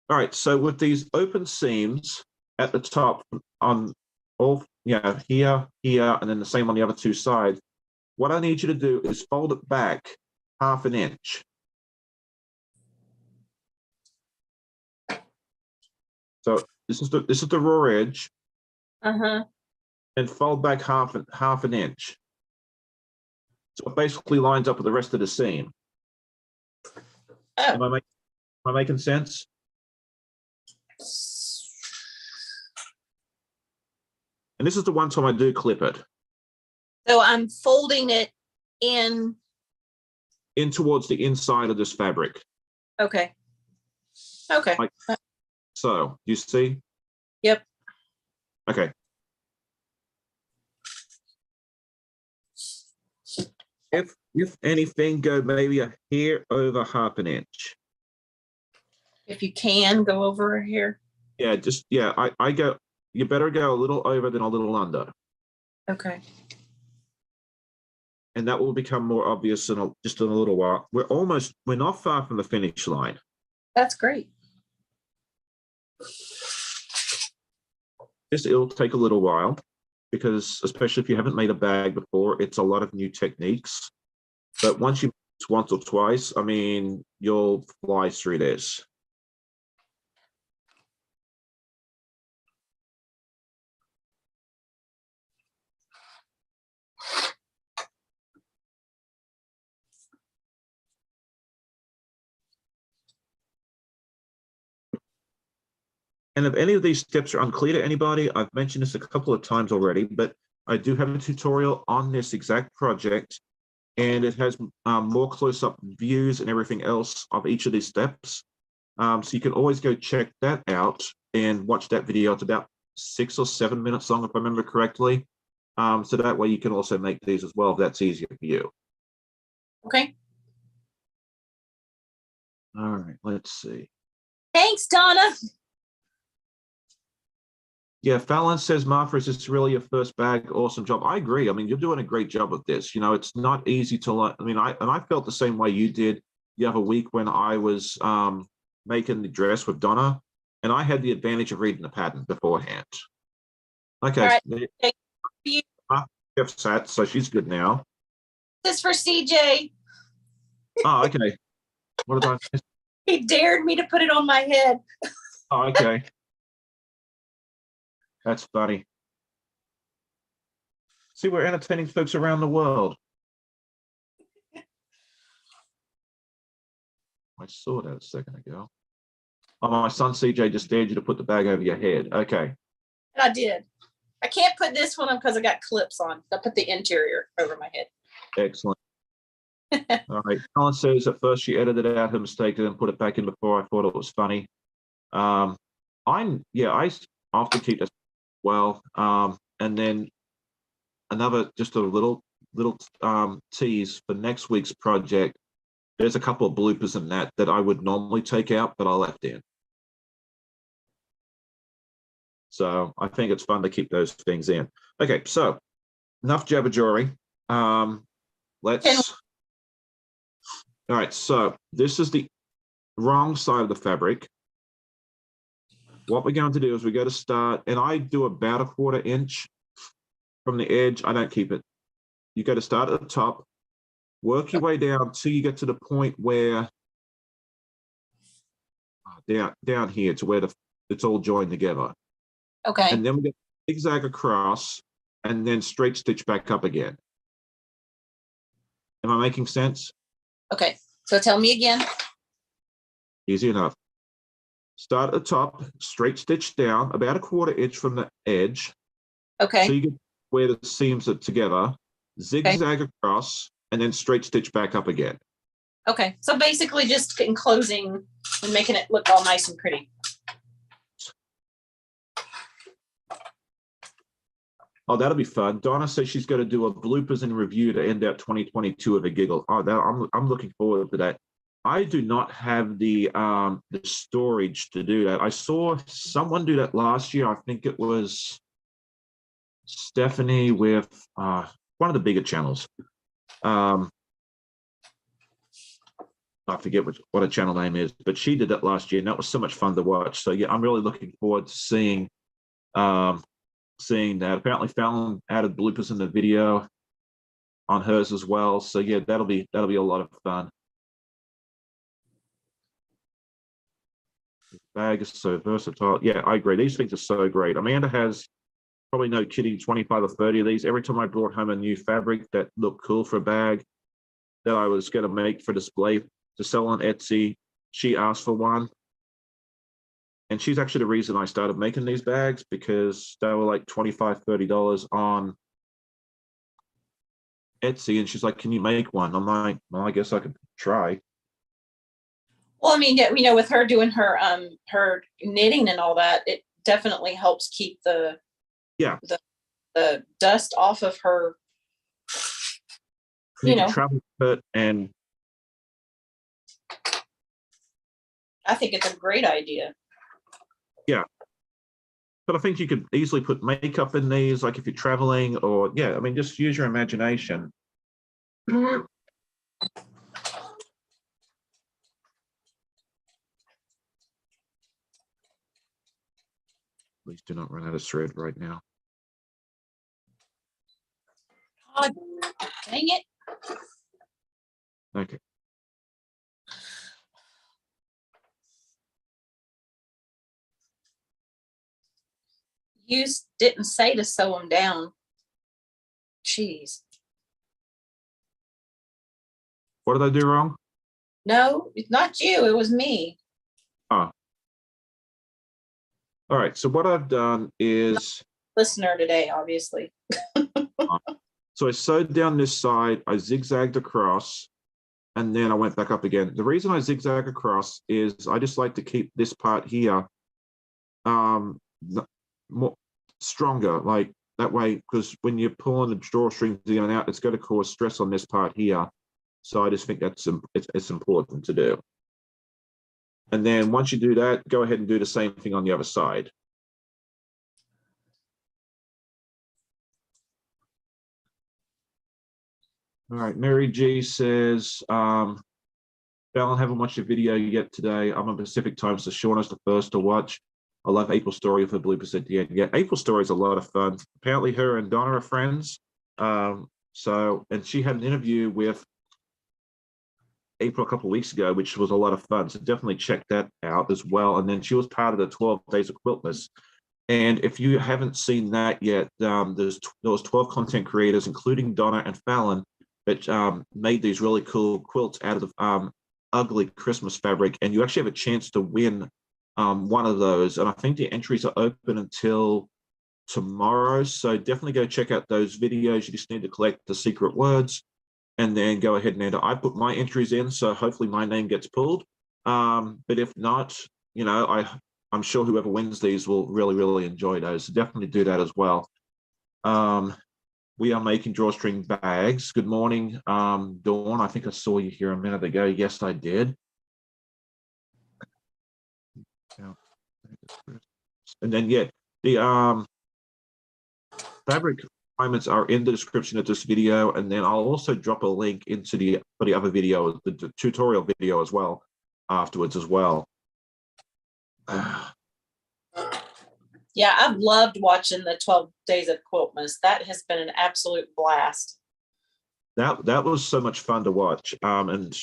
All right, so with these open seams at the top on all, here, here, and then the same on the other two sides, what I need you to do is fold it back 1/2 inch. So this is the raw edge, and fold back half an inch. So it basically lines up with the rest of the seam. Oh. Am I making sense? And this is the one time I do clip it. So I'm folding it in towards the inside of this fabric. Okay. Okay. Like so, you see? Yep. Okay. If anything, go maybe a hair over 1/2 inch. If you can go over here. Yeah, just I go. You better go a little over than a little under. Okay. And that will become more obvious in just in a little while. We're not far from the finish line. That's great. It'll take a little while because, especially if you haven't made a bag before, it's a lot of new techniques. But once you once or twice, I mean, you'll fly through this. And if any of these steps are unclear to anybody, I've mentioned this a couple of times already, but I do have a tutorial on this exact project, and it has more close-up views and everything else of each of these steps. So you can always go check that out and watch that video. It's about 6 or 7 minutes long, if I remember correctly. So that way you can also make these as well, if that's easier for you. Okay. All right, let's see. Thanks, Donna. Yeah, Fallon says, Martha, is this really your first bag? Awesome job. I agree. I mean, you're doing a great job with this. You know, it's not easy to learn. I mean, I felt the same way you did the other week when I was making the dress with Donna, and I had the advantage of reading the pattern beforehand. Okay. All right. Jeff's sat, so she's good now. This is for CJ. Oh, okay. What did I miss? He dared me to put it on my head. Oh, okay. That's funny. See, we're entertaining folks around the world. I saw that a second ago. Oh, my son CJ just dared you to put the bag over your head. Okay. And I did. I can't put this one on because I got clips on. I put the interior over my head. Excellent. All right. Colin says at first she edited out her mistake and then put it back in before. I thought it was funny. I often keep this well. And then another, just a little tease for next week's project. There's a couple of bloopers in that I would normally take out, but I left in. So I think it's fun to keep those things in. Okay, so enough jabberjawry. All right, so this is the wrong side of the fabric. What we're going to do is we're going to start, and I do about a 1/4 inch from the edge. I don't keep it. You got to start at the top, work your way down till you get to the point where down here to where it's all joined together. Okay. And then we get zigzag across and then straight stitch back up again. Am I making sense? Okay, so tell me again. Easy enough. Start at the top, straight stitch down about a 1/4 inch from the edge. Okay. So you get where the seams are together, zigzag across, and then straight stitch back up again. Okay, so basically just enclosing and making it look all nice and pretty. Oh, that'll be fun. Donna says she's going to do a bloopers and review to end out 2022 with a giggle. Oh, I'm looking forward to that. I do not have the storage to do that. I saw someone do that last year. I think it was Stephanie with one of the bigger channels. I forget what her channel name is, but she did it last year, and that was so much fun to watch. So yeah, I'm really looking forward to seeing that. Apparently, Fallon added bloopers in the video on hers as well. So yeah, that'll be a lot of fun. The bag is so versatile. Yeah, I agree. These things are so great. Amanda has, probably no kidding, 25 or 30 of these. Every time I brought home a new fabric that looked cool for a bag that I was going to make for display to sell on Etsy, she asked for one. And she's actually the reason I started making these bags, because they were like $25, $30 on Etsy. And she's like, can you make one? I'm like, well, I guess I could try. Well, I mean, you know, with her doing her knitting and all that, it definitely helps keep the dust off of her. You know, travel with it, and I think it's a great idea. Yeah. But I think you could easily put makeup in these, like if you're traveling, or yeah, I mean, just use your imagination. Please do not run out of thread right now. Oh, dang it. Okay. You didn't say to sew them down. Jeez. What did I do wrong? No, it's not you. It was me. Oh. All right. So what I've done is, Listener today, obviously. so I sewed down this side, I zigzagged across, and then I went back up again. The reason I zigzag across is I just like to keep this part here more stronger, like that way, because when you're pulling the drawstrings in and out, it's going to cause stress on this part here. So I just think that's it's important to do. And then once you do that, go ahead and do the same thing on the other side. All right, Mary G says, Fallon, haven't watched your video yet today. I'm on Pacific time, so Shauna's the first to watch. I love April's story of her bloopers at the end. Yeah, April's story is a lot of fun. Apparently her and Donna are friends. And she had an interview with April a couple of weeks ago, which was a lot of fun. So definitely check that out as well. And then she was part of the 12 Days of Quiltmas. And if you haven't seen that yet, there was 12 content creators, including Donna and Fallon, that made these really cool quilts out of ugly Christmas fabric. And you actually have a chance to win one of those. And I think the entries are open until tomorrow. So definitely go check out those videos. You just need to collect the secret words and then go ahead and enter. I put my entries in, so hopefully my name gets pulled. But if not, you know, I'm sure whoever wins these will really, really enjoy those. So definitely do that as well. We are making drawstring bags. Good morning, Dawn. I think I saw you here a minute ago. Yes, I did. And then, yeah, the fabric requirements are in the description of this video, and then I'll also drop a link into the other video, the tutorial video as well, afterwards as well. Yeah, I've loved watching the 12 Days of Quiltmas. That has been an absolute blast. That was so much fun to watch, and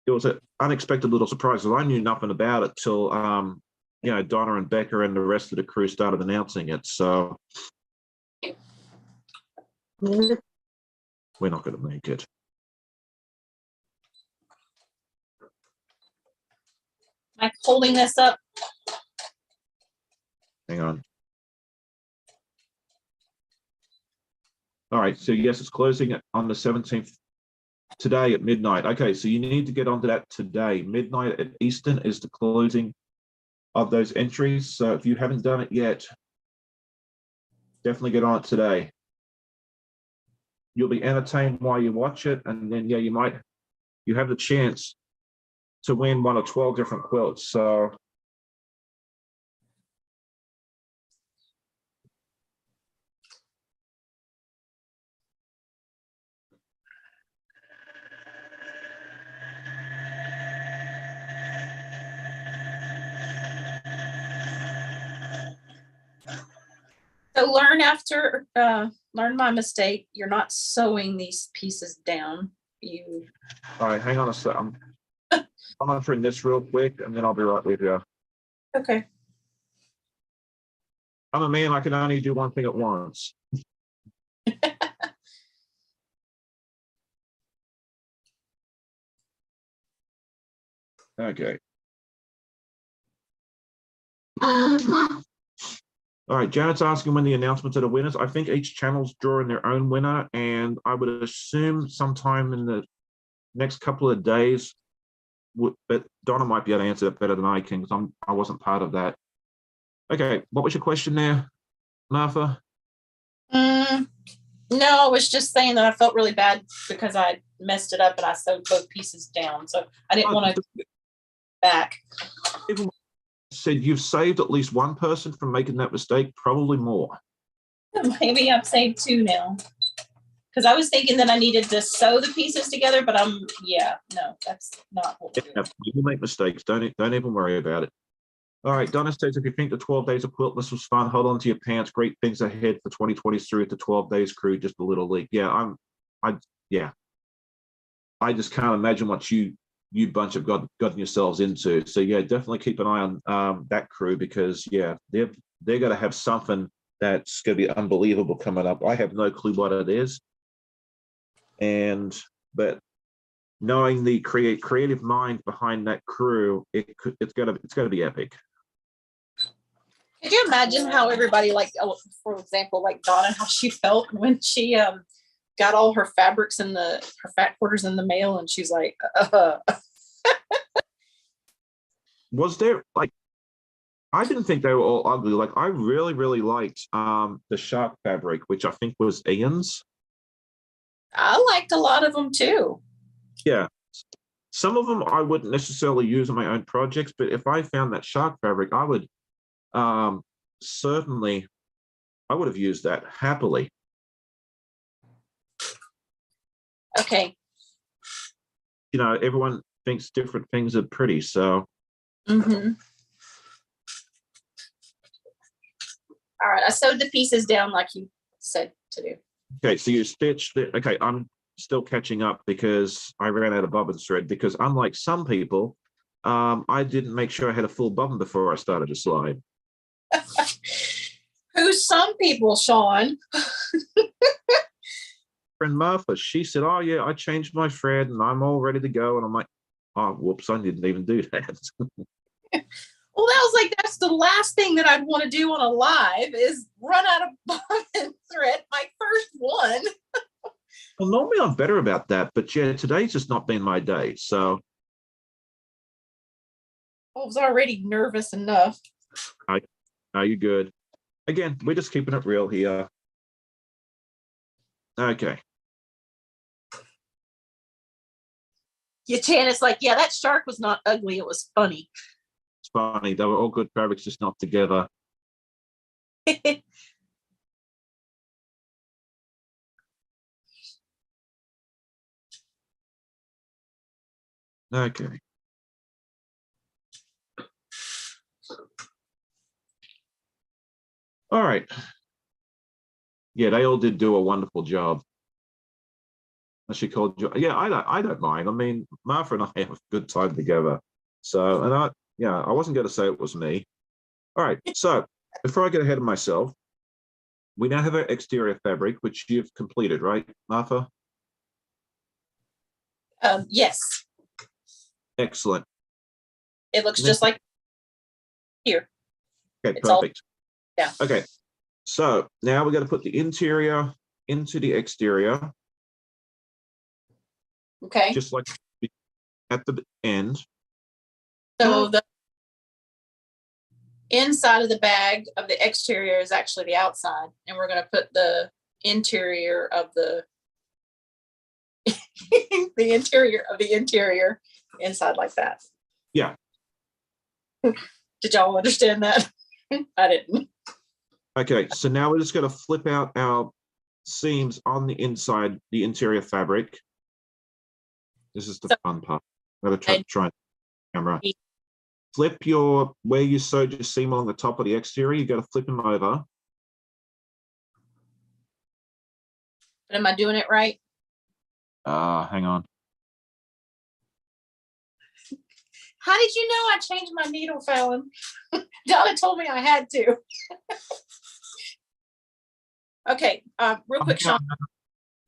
it was an unexpected little surprise. I knew nothing about it till you know, Donna and Becca and the rest of the crew started announcing it. So we're not going to make it. Am I holding this up? Hang on. All right, so yes, it's closing on the 17th today at midnight. Okay, so you need to get onto that today. Midnight at Eastern is the closing of those entries. So if you haven't done it yet, definitely get on it today. You'll be entertained while you watch it, and then yeah, you have the chance to win one of 12 different quilts. So learn my mistake. You're not sewing these pieces down. You. All right, hang on a sec. I'm monitoring this real quick, and then I'll be right with you. Okay. I'm a man. I can only do one thing at once. Okay. All right, Janet's asking when the announcements of the winners. I think each channel's drawing their own winner, and I would assume sometime in the next couple of days. But Donna might be able to answer that better than I can, because I wasn't part of that. Okay, what was your question there, Martha? No, I was just saying that I felt really bad because I messed it up and I sewed both pieces down, so I didn't want to back. Even said you've saved at least one person from making that mistake, probably more. Maybe I've saved two now. Because I was thinking that I needed to sew the pieces together, but no, that's not what we're doing. You make mistakes. Don't even worry about it. All right, Donna says, if you think the 12 days of quiltless was fun, hold on to your pants. Great things ahead for 2023 at the 12 days crew. Just a little leak. Yeah, I just can't imagine what you bunch have gotten yourselves into. So yeah, definitely keep an eye on that crew, because yeah, they're going to have something that's going to be unbelievable coming up. I have no clue what it is, but knowing the creative mind behind that crew, it's gonna be epic. Could you imagine how everybody, like, for example, like Donna, how she felt when she got all her fabrics and her fat quarters in the mail, and she's like, Was there, like, I didn't think they were all ugly. Like, I really, really liked the shark fabric, which I think was Ian's. I liked a lot of them too. Yeah. Some of them I wouldn't necessarily use on my own projects, but if I found that shark fabric, I would certainly, I would have used that happily. Okay. You know, everyone thinks different things are pretty, so. Mm-hmm. All right, I sewed the pieces down like you said to do. Okay, so you stitched it. Okay, I'm still catching up because I ran out of bobbin thread, because unlike some people, I didn't make sure I had a full bobbin before I started to slide. Who's some people, Sean? Friend Martha, she said, oh yeah, I changed my thread and I'm all ready to go. And I'm like, oh, whoops, I didn't even do that. Well, that's the last thing that I'd want to do on a live, is run out of bobbin thread, my first one. Well, normally I'm better about that, but yeah, today's just not been my day, so. I was already nervous enough. Are you good? Again, we're just keeping it real here. Okay. Yeah, Janet's like, yeah, that shark was not ugly, it was funny. It's funny, they were all good fabrics, just not together. Okay. All right. Yeah, they all did do a wonderful job. She called you. Yeah, I don't mind. I mean, Martha and I have a good time together. So, and I wasn't going to say it was me. All right. So before I get ahead of myself, we now have our exterior fabric, which you've completed, right, Martha? Yes. Excellent. It looks just like here. Okay, it's perfect. Yeah. Okay. So now we're going to put the interior into the exterior. Okay. Just like at the end. So the inside of the bag of the exterior is actually the outside, and we're going to put the interior of the the interior of the interior inside like that. Yeah. Did y'all understand that? I didn't. Okay, so now we're just going to flip out our seams on the inside, the interior fabric. This is the fun part. I'm going to try and camera. Flip where you sewed your seam along the top of the exterior, you got to flip them over. Am I doing it right? Hang on. How did you know I changed my needle, Fallon? Donna told me I had to. Okay, real quick, Shawn.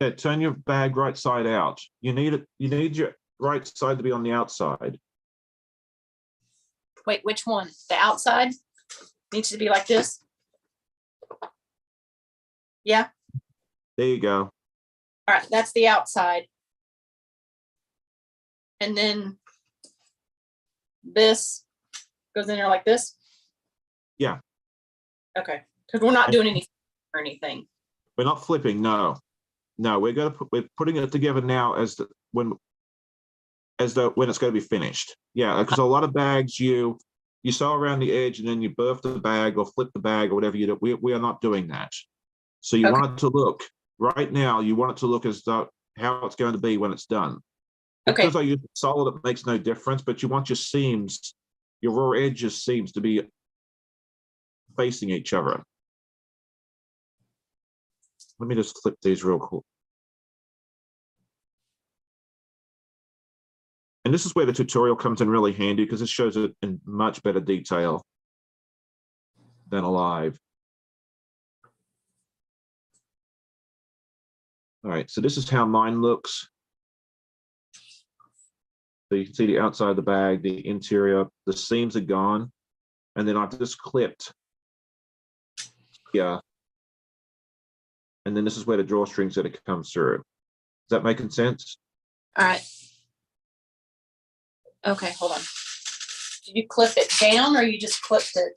Yeah, turn your bag right side out. You need it. You need your right side to be on the outside. Wait, which one? The outside needs to be like this. Yeah. There you go. All right, that's the outside. And then this goes in there like this. Yeah. Okay, because we're not doing anything or anything. We're not flipping. No, we're putting it together now as when it's going to be finished. Yeah, because a lot of bags you sew around the edge and then you birth the bag or flip the bag or whatever you do. We are not doing that. So you want it to look right now. You want it to look as though how it's going to be when it's done. Because I use solid, it makes no difference. But you want your seams, your raw edges seams to be facing each other. Let me just flip these real quick. And this is where the tutorial comes in really handy because it shows it in much better detail than live. All right, so this is how mine looks. So you can see the outside of the bag, the interior, the seams are gone. And then I've just clipped here. And then this is where the drawstrings that it comes through. Is that making sense? All right. Okay, hold on. Did you clip it down or you just clipped it?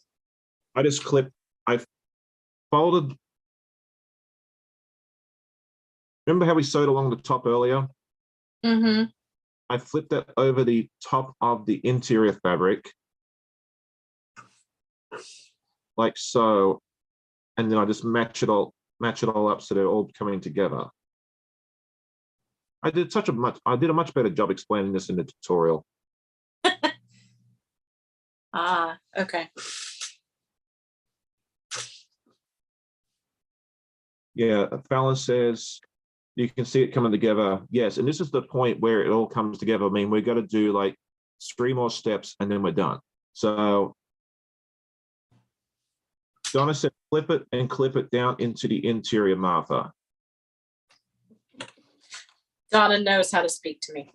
I just clipped, I folded. Remember how we sewed along the top earlier? Mm-hmm. I flipped that over the top of the interior fabric. Like so. And then I just match it all up so they're all coming together. I did a much better job explaining this in the tutorial. Okay. Yeah, Fallon says you can see it coming together. Yes, and this is the point where it all comes together. I mean, we're going to do like 3 more steps and then we're done. So Donna said flip it and clip it down into the interior, Martha. Donna knows how to speak to me.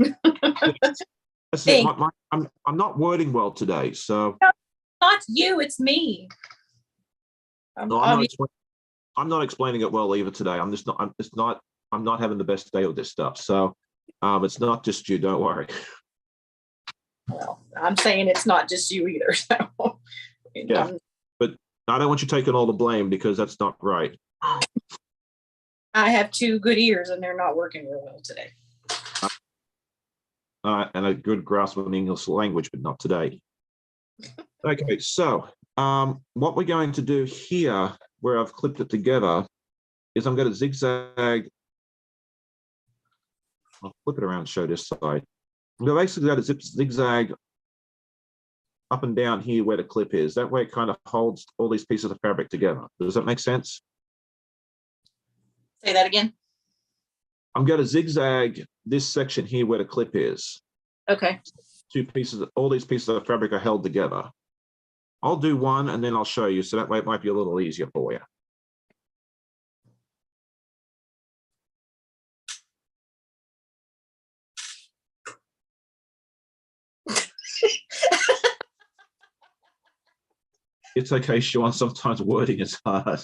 That's it. I'm not wording well today, so. No, not you, it's me. I'm not explaining it well either today. I'm not having the best day with this stuff. So it's not just you, don't worry. Well, I'm saying it's not just you either. So yeah, but I don't want you taking all the blame because that's not right. I have 2 good ears and they're not working real well today. And a good grasp of the English language, but not today. Okay, so what we're going to do here, where I've clipped it together, is I'm going to zigzag. I'll flip it around and show this side. I'm basically going to zigzag up and down here where the clip is. That way it kind of holds all these pieces of fabric together. Does that make sense? Say that again. I'm going to zigzag this section here where the clip is. Okay. All these pieces of fabric are held together. I'll do one and then I'll show you. So that way it might be a little easier for you. It's okay, Shawn. Sometimes wording is hard.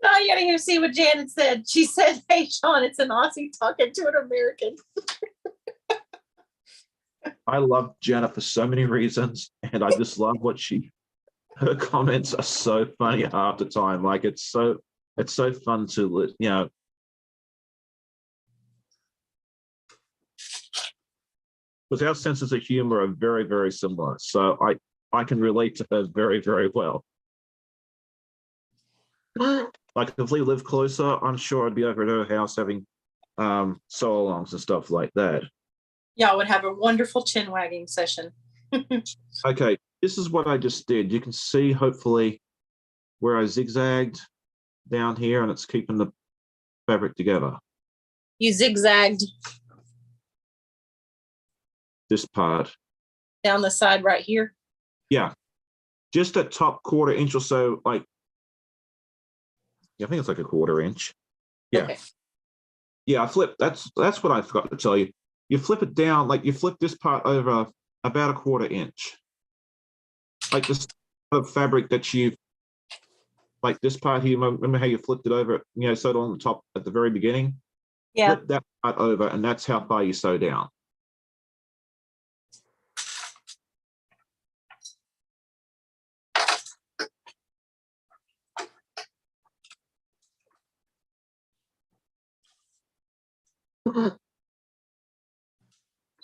Now you gotta hear see what Janet said. She said, "Hey, Shawn, it's an Aussie talking to an American." I love Janet for so many reasons, and I just love her comments are so funny half the time. Like it's so fun to, you know. Because our senses of humor are very, very similar. So I can relate to her very, very well. Like if we live closer, I'm sure I'd be over at her house having sew-alongs and stuff like that. Y'all would have a wonderful chin wagging session. Okay, this is what I just did. You can see hopefully where I zigzagged down here, and it's keeping the fabric together. You zigzagged This part. down the side right here. Yeah. Just that top 1/4 inch or so, like, yeah, I think it's like a 1/4 inch. Yeah. Okay. Yeah, I flip. That's what I forgot to tell you. You flip it down, like you flip this part over about a 1/4 inch. Like this fabric that you've, like this part here, remember how you flipped it over, sewed on the top at the very beginning? Yeah. Flip that part over, and that's how far you sew down.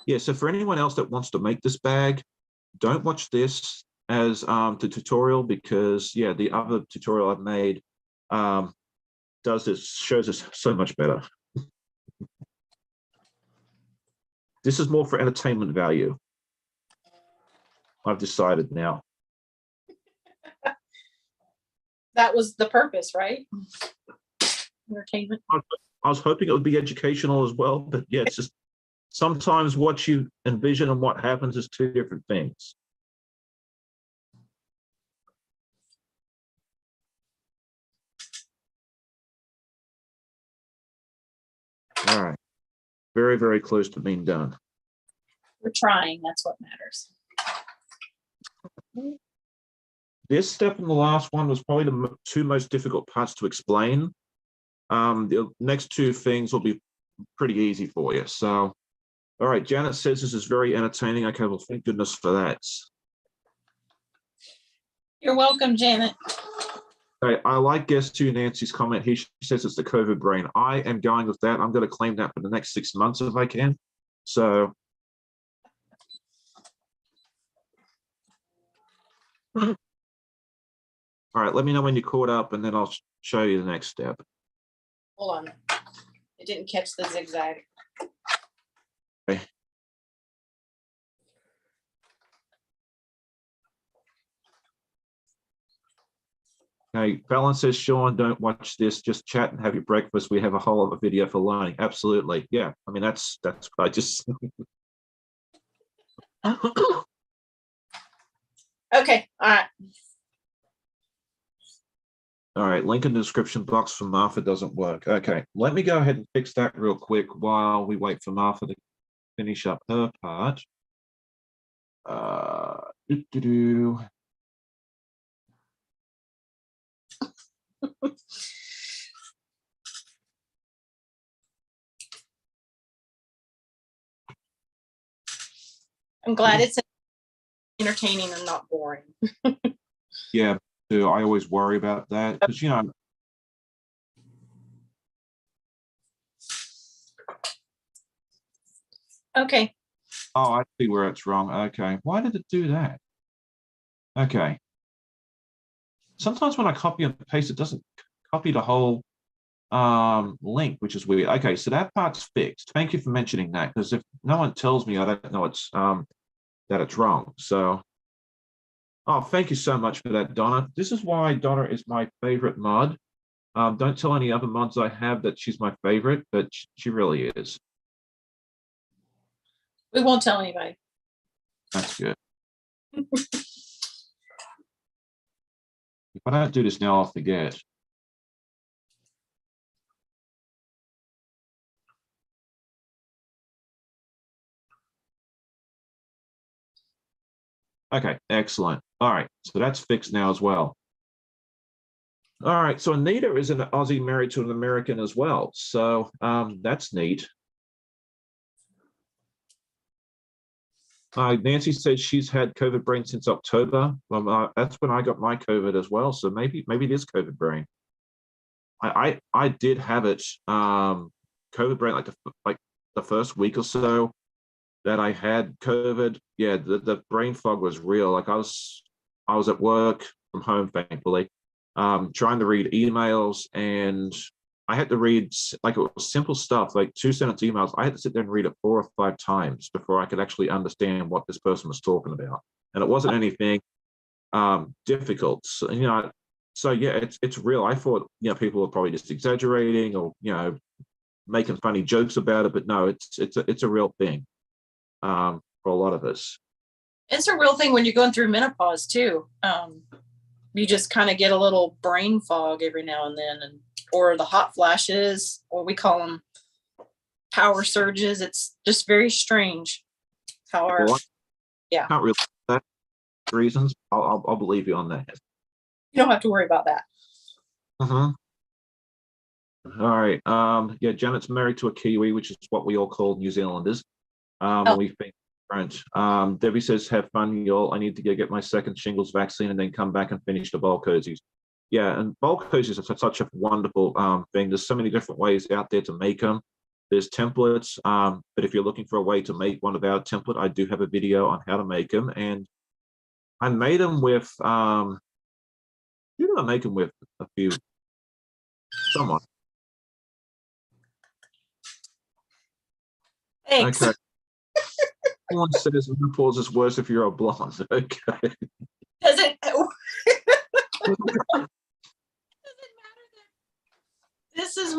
Yeah, so for anyone else that wants to make this bag, don't watch this as the tutorial, because yeah, the other tutorial I've made shows this so much better. This is more for entertainment value. I've decided now. That was the purpose, right? Entertainment. I was hoping it would be educational as well, but yeah, it's just sometimes what you envision and what happens is two different things. All right. Very, very close to being done. We're trying. That's what matters. This step and the last one was probably the two most difficult parts to explain. The next two things will be pretty easy for you. So, all right, Janet says this is very entertaining. Okay, well, thank goodness for that. You're welcome, Janet. Okay, I like guest two Nancy's comment here. She says it's the COVID brain. I am going with that. I'm going to claim that for the next 6 months if I can. So. All right, let me know when you're caught up, and then I'll show you the next step. Hold on. It didn't catch the zigzag. Okay. Okay, Fallon says, Sean, don't watch this, just chat and have your breakfast. We have a whole other video for learning. Absolutely. Yeah, I mean, that's what I just. Okay, all right. All right, link in the description box for Martha doesn't work. Okay, let me go ahead and fix that real quick while we wait for Martha to finish up her part. I'm glad it's entertaining and not boring. Yeah, I always worry about that because, Okay. Oh, I see where it's wrong. Okay, why did it do that? Okay. Sometimes when I copy and paste, it doesn't copy the whole link, which is weird. Okay, so that part's fixed. Thank you for mentioning that, because if no one tells me, I don't know it's that it's wrong. So, oh, thank you so much for that, Donna. This is why Donna is my favorite mod. Don't tell any other mods I have that she's my favorite, but she really is. We won't tell anybody. That's good. If I don't do this now, I'll forget. Okay, excellent. All right, so that's fixed now as well. All right, so Anita is an Aussie married to an American as well. So that's neat. Nancy says she's had COVID brain since October. Well, that's when I got my COVID as well. So maybe it is COVID brain. I did have it, COVID brain, like the first week or so that I had COVID. Yeah, the brain fog was real. Like I was at work from home, thankfully, trying to read emails, and I had to read, like, it was simple stuff, like 2-sentence emails. I had to sit there and read it 4 or 5 times before I could actually understand what this person was talking about. And it wasn't anything difficult. So, So yeah, it's real. I thought, people were probably just exaggerating or, making funny jokes about it, but no, it's a real thing for a lot of us. It's a real thing when you're going through menopause too. You just kind of get a little brain fog every now and then, or the hot flashes, or we call them power surges. It's just very strange how our, I can't really that reasons. I'll believe you on that. You don't have to worry about that. All right. Yeah, Janet's married to a Kiwi, which is what we all call New Zealanders. We've been French. Debbie says, have fun, y'all. I need to get my second shingles vaccine and then come back and finish the bowl cozies. Yeah, and bowl cozies are such a wonderful thing. There's so many different ways out there to make them. There's templates, but if you're looking for a way to make one of our template, I do have a video on how to make them. And I made them with, who did I make them with? A few, someone. Thanks. Okay. Someone says menopause is worse if you're a blonde. Okay. Does it? Does it matter that this is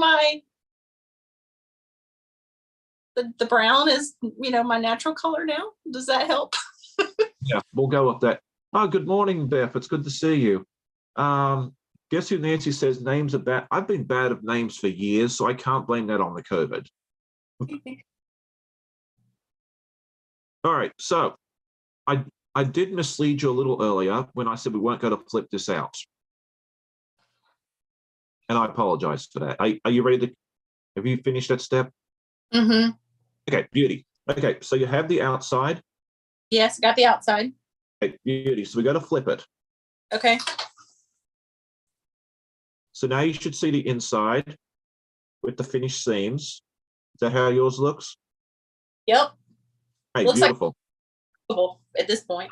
the brown is my natural color now? Does that help? Yeah, we'll go with that. Oh, good morning, Beth. It's good to see you. Guess who Nancy says names are bad? I've been bad at names for years, so I can't blame that on the COVID. All right, so I did mislead you a little earlier when I said we weren't going to flip this out. And I apologize for that. Are you ready to, have you finished that step? Mm-hmm. Okay, beauty. Okay, so you have the outside. Yes, got the outside. Okay, beauty. So we got to flip it. Okay. So now you should see the inside with the finished seams. Is that how yours looks? Yep. Hey, looks beautiful. Like at this point.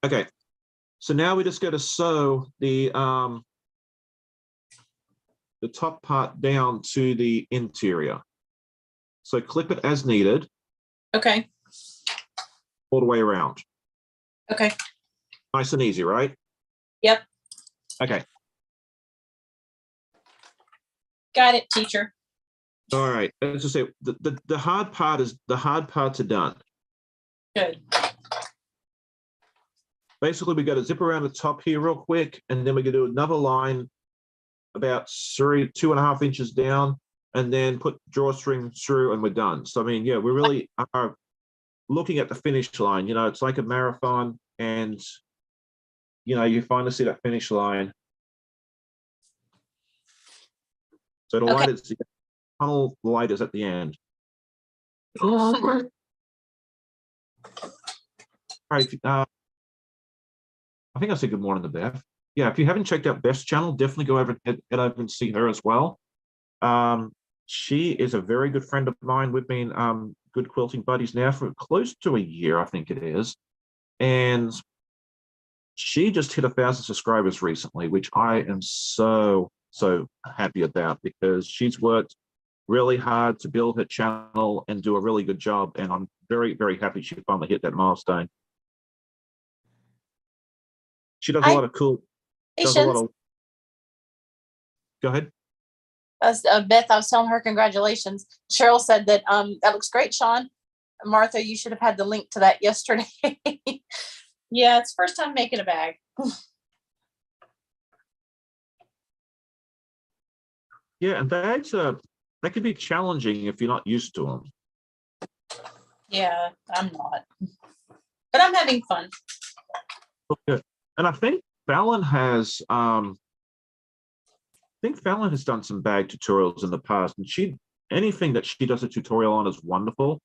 Okay, so now we just got to sew the top part down to the interior. So clip it as needed. Okay. All the way around. Okay. Nice and easy, right? Yep. Okay. Got it, teacher. All right. As I say, the hard part is the hard parts are done. Good. Basically, we got to zip around the top here real quick, and then we're going to do another line about 2.5 inches down, and then put drawstring through, and we're done. So I mean, yeah, we really are looking at the finish line. It's like a marathon, and you finally see that finish line. So the light is the tunnel light is at the end. All right. I think I said good morning to Beth. Yeah, if you haven't checked out Beth's channel, definitely go over and head over and see her as well. She is a very good friend of mine. We've been good quilting buddies now for close to a year, I think it is. And she just hit 1,000 subscribers recently, which I am so happy about, because she's worked really hard to build her channel and do a really good job. And I'm very, very happy she finally hit that milestone. She does a lot of cool. Does a lot of. Go ahead. Beth, I was telling her congratulations. Cheryl said that that looks great, Sean. Martha, you should have had the link to that yesterday. Yeah, it's first time making a bag. Yeah, and bags that can be challenging if you're not used to them. Yeah, I'm not, but I'm having fun. Okay. And I think Fallon has done some bag tutorials in the past, and anything that she does a tutorial on is wonderful.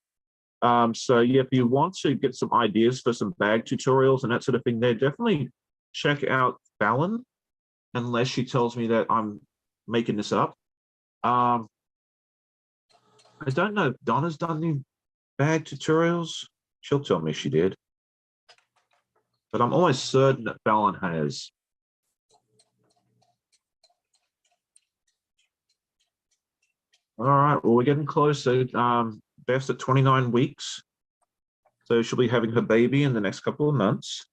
So yeah, if you want to get some ideas for some bag tutorials and that sort of thing, there, definitely check out Fallon, unless she tells me that I'm making this up. I don't know if Donna's done any bag tutorials. She'll tell me she did, but I'm almost certain that Fallon has. All right, well, we're getting closer. Beth's at 29 weeks, so she'll be having her baby in the next couple of months.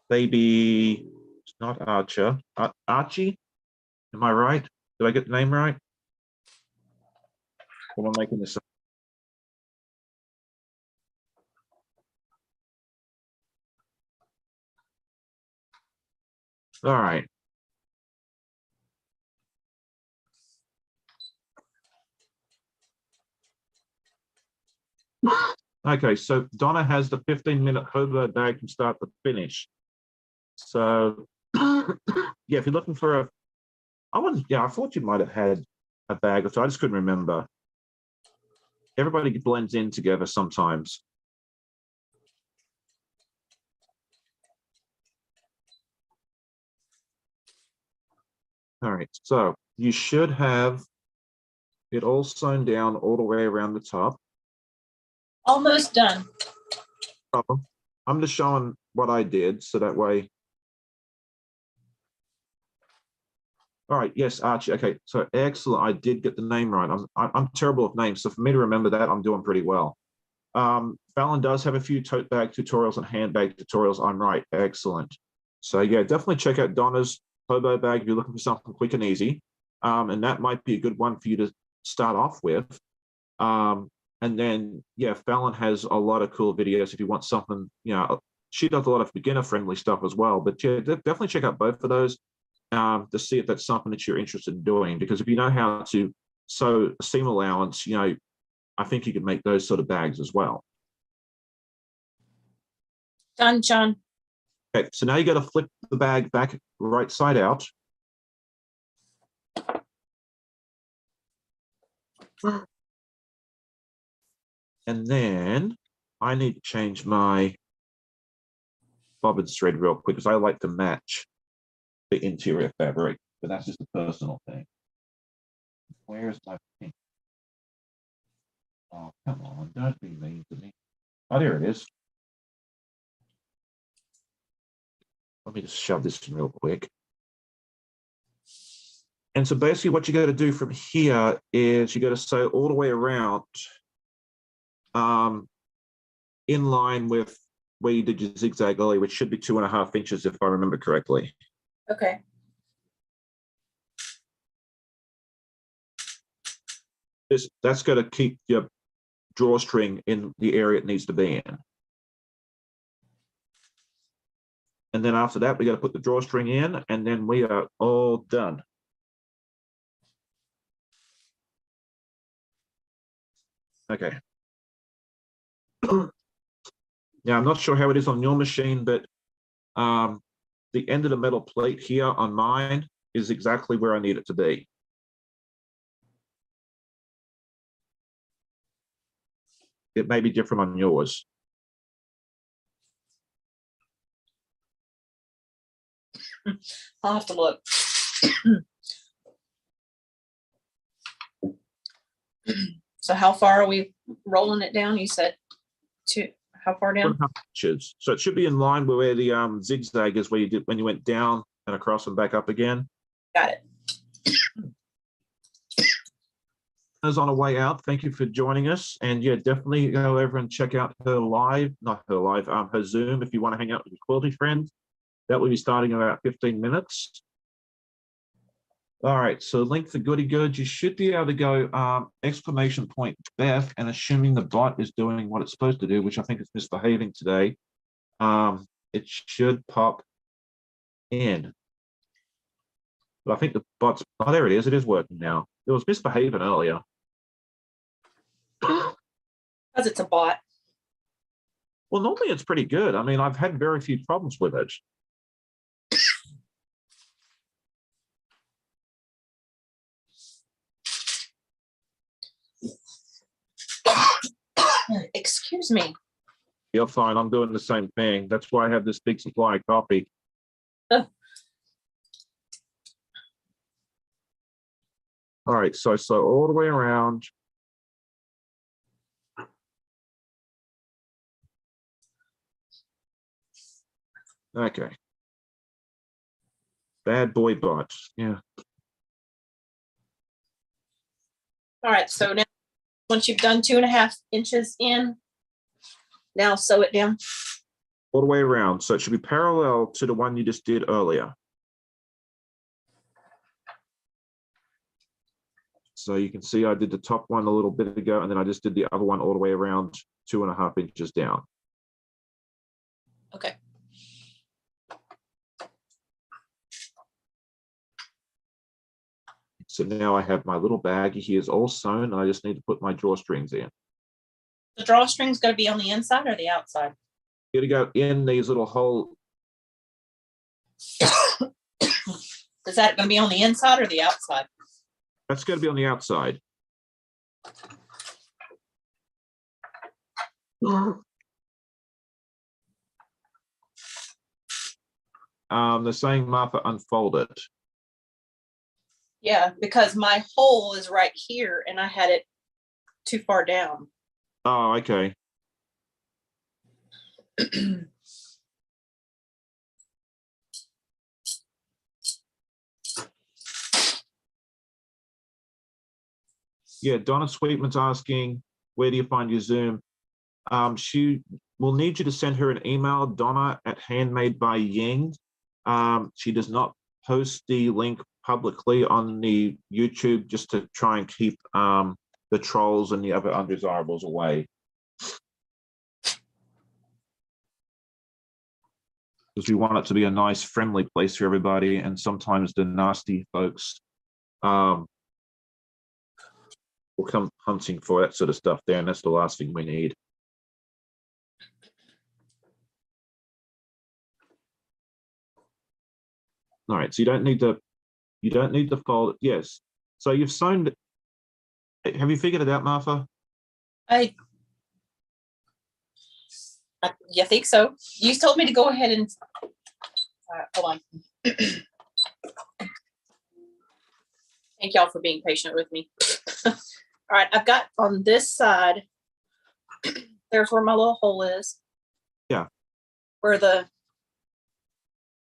Baby not Archer. Archie? Am I right? Did I get the name right? Or am I making this up? All right. Okay, so Donna has the 15-minute hobo bag from start to finish. So, yeah, if you're looking for a, I thought you might have had a bag or so. I just couldn't remember. Everybody blends in together sometimes. All right, so you should have it all sewn down all the way around the top. Almost done. I'm just showing what I did, so that way. All right, yes, Archie. Okay, so excellent. I did get the name right. I'm terrible with names, so for me to remember that, I'm doing pretty well. Fallon does have a few tote bag tutorials and handbag tutorials. I'm right. Excellent. So yeah, definitely check out Donna's hobo bag if you're looking for something quick and easy. And that might be a good one for you to start off with. And then, yeah, Fallon has a lot of cool videos if you want something, she does a lot of beginner friendly stuff as well. But yeah, definitely check out both of those to see if that's something that you're interested in doing. Because if you know how to sew a seam allowance, I think you can make those sort of bags as well. Done, John. Okay, so now you got to flip the bag back right side out. And then I need to change my bobbin thread real quick because I like to match the interior fabric, but that's just a personal thing. Where's my pink? Oh, come on, don't be mean to me. Oh, there it is. Let me just shove this in real quick. And so basically what you got to do from here is you got to sew all the way around in line with where you did your zigzag earlier, which should be 2.5 inches if I remember correctly. Okay. That's got to keep your drawstring in the area it needs to be in. And then after that, we got to put the drawstring in, and then we are all done. Okay. Now, I'm not sure how it is on your machine, but the end of the metal plate here on mine is exactly where I need it to be. It may be different on yours. I'll have to look. So how far are we rolling it down? You said how far down? 2.5 inches. So it should be in line with where the zigzag is, where you did when you went down and across and back up again. Got it. Is on her way out. Thank you for joining us. And yeah, definitely go over and check out her live, not her live, her Zoom if you want to hang out with your quilty friends. That will be starting in about 15 minutes. All right, so link for goody goods. You should be able to go exclamation point Beth, and assuming the bot is doing what it's supposed to do, which I think is misbehaving today, it should pop in. But I think the bot's, oh, there it is. It is working now. It was misbehaving earlier. Because it's a bot. Well, normally it's pretty good. I mean, I've had very few problems with it. Excuse me. You're fine. I'm doing the same thing. That's why I have this big supply of coffee. Oh. All right, so all the way around. Okay. Bad boy bot. Yeah. All right, so now once you've done 2.5 inches in, now sew it down. All the way around. So it should be parallel to the one you just did earlier. So you can see I did the top one a little bit ago, and then I just did the other one all the way around 2.5 inches down. Okay. So now I have my little baggie here is all sewn, and I just need to put my drawstrings in. The drawstring's going to be on the inside or the outside? You're going to go in these little hole. Is that going to be on the inside or the outside? That's going to be on the outside. They're saying, Martha, unfold it. Yeah, because my hole is right here and I had it too far down. Oh, okay. Yeah, Donna Sweetman's asking, where do you find your Zoom? She will need you to send her an email, donna@handmadebyying. She does not post the link publicly on the YouTube just to try and keep the trolls and the other undesirables away. Because we want it to be a nice, friendly place for everybody, and sometimes the nasty folks will come hunting for that sort of stuff there, and that's the last thing we need. All right, so you don't need to fold it. Yes. So you've sewn. Have you figured it out, Martha? Yeah, I think so. You told me to go ahead and hold on. Thank y'all for being patient with me. All right, I've got on this side, there's where my little hole is. Yeah. Where the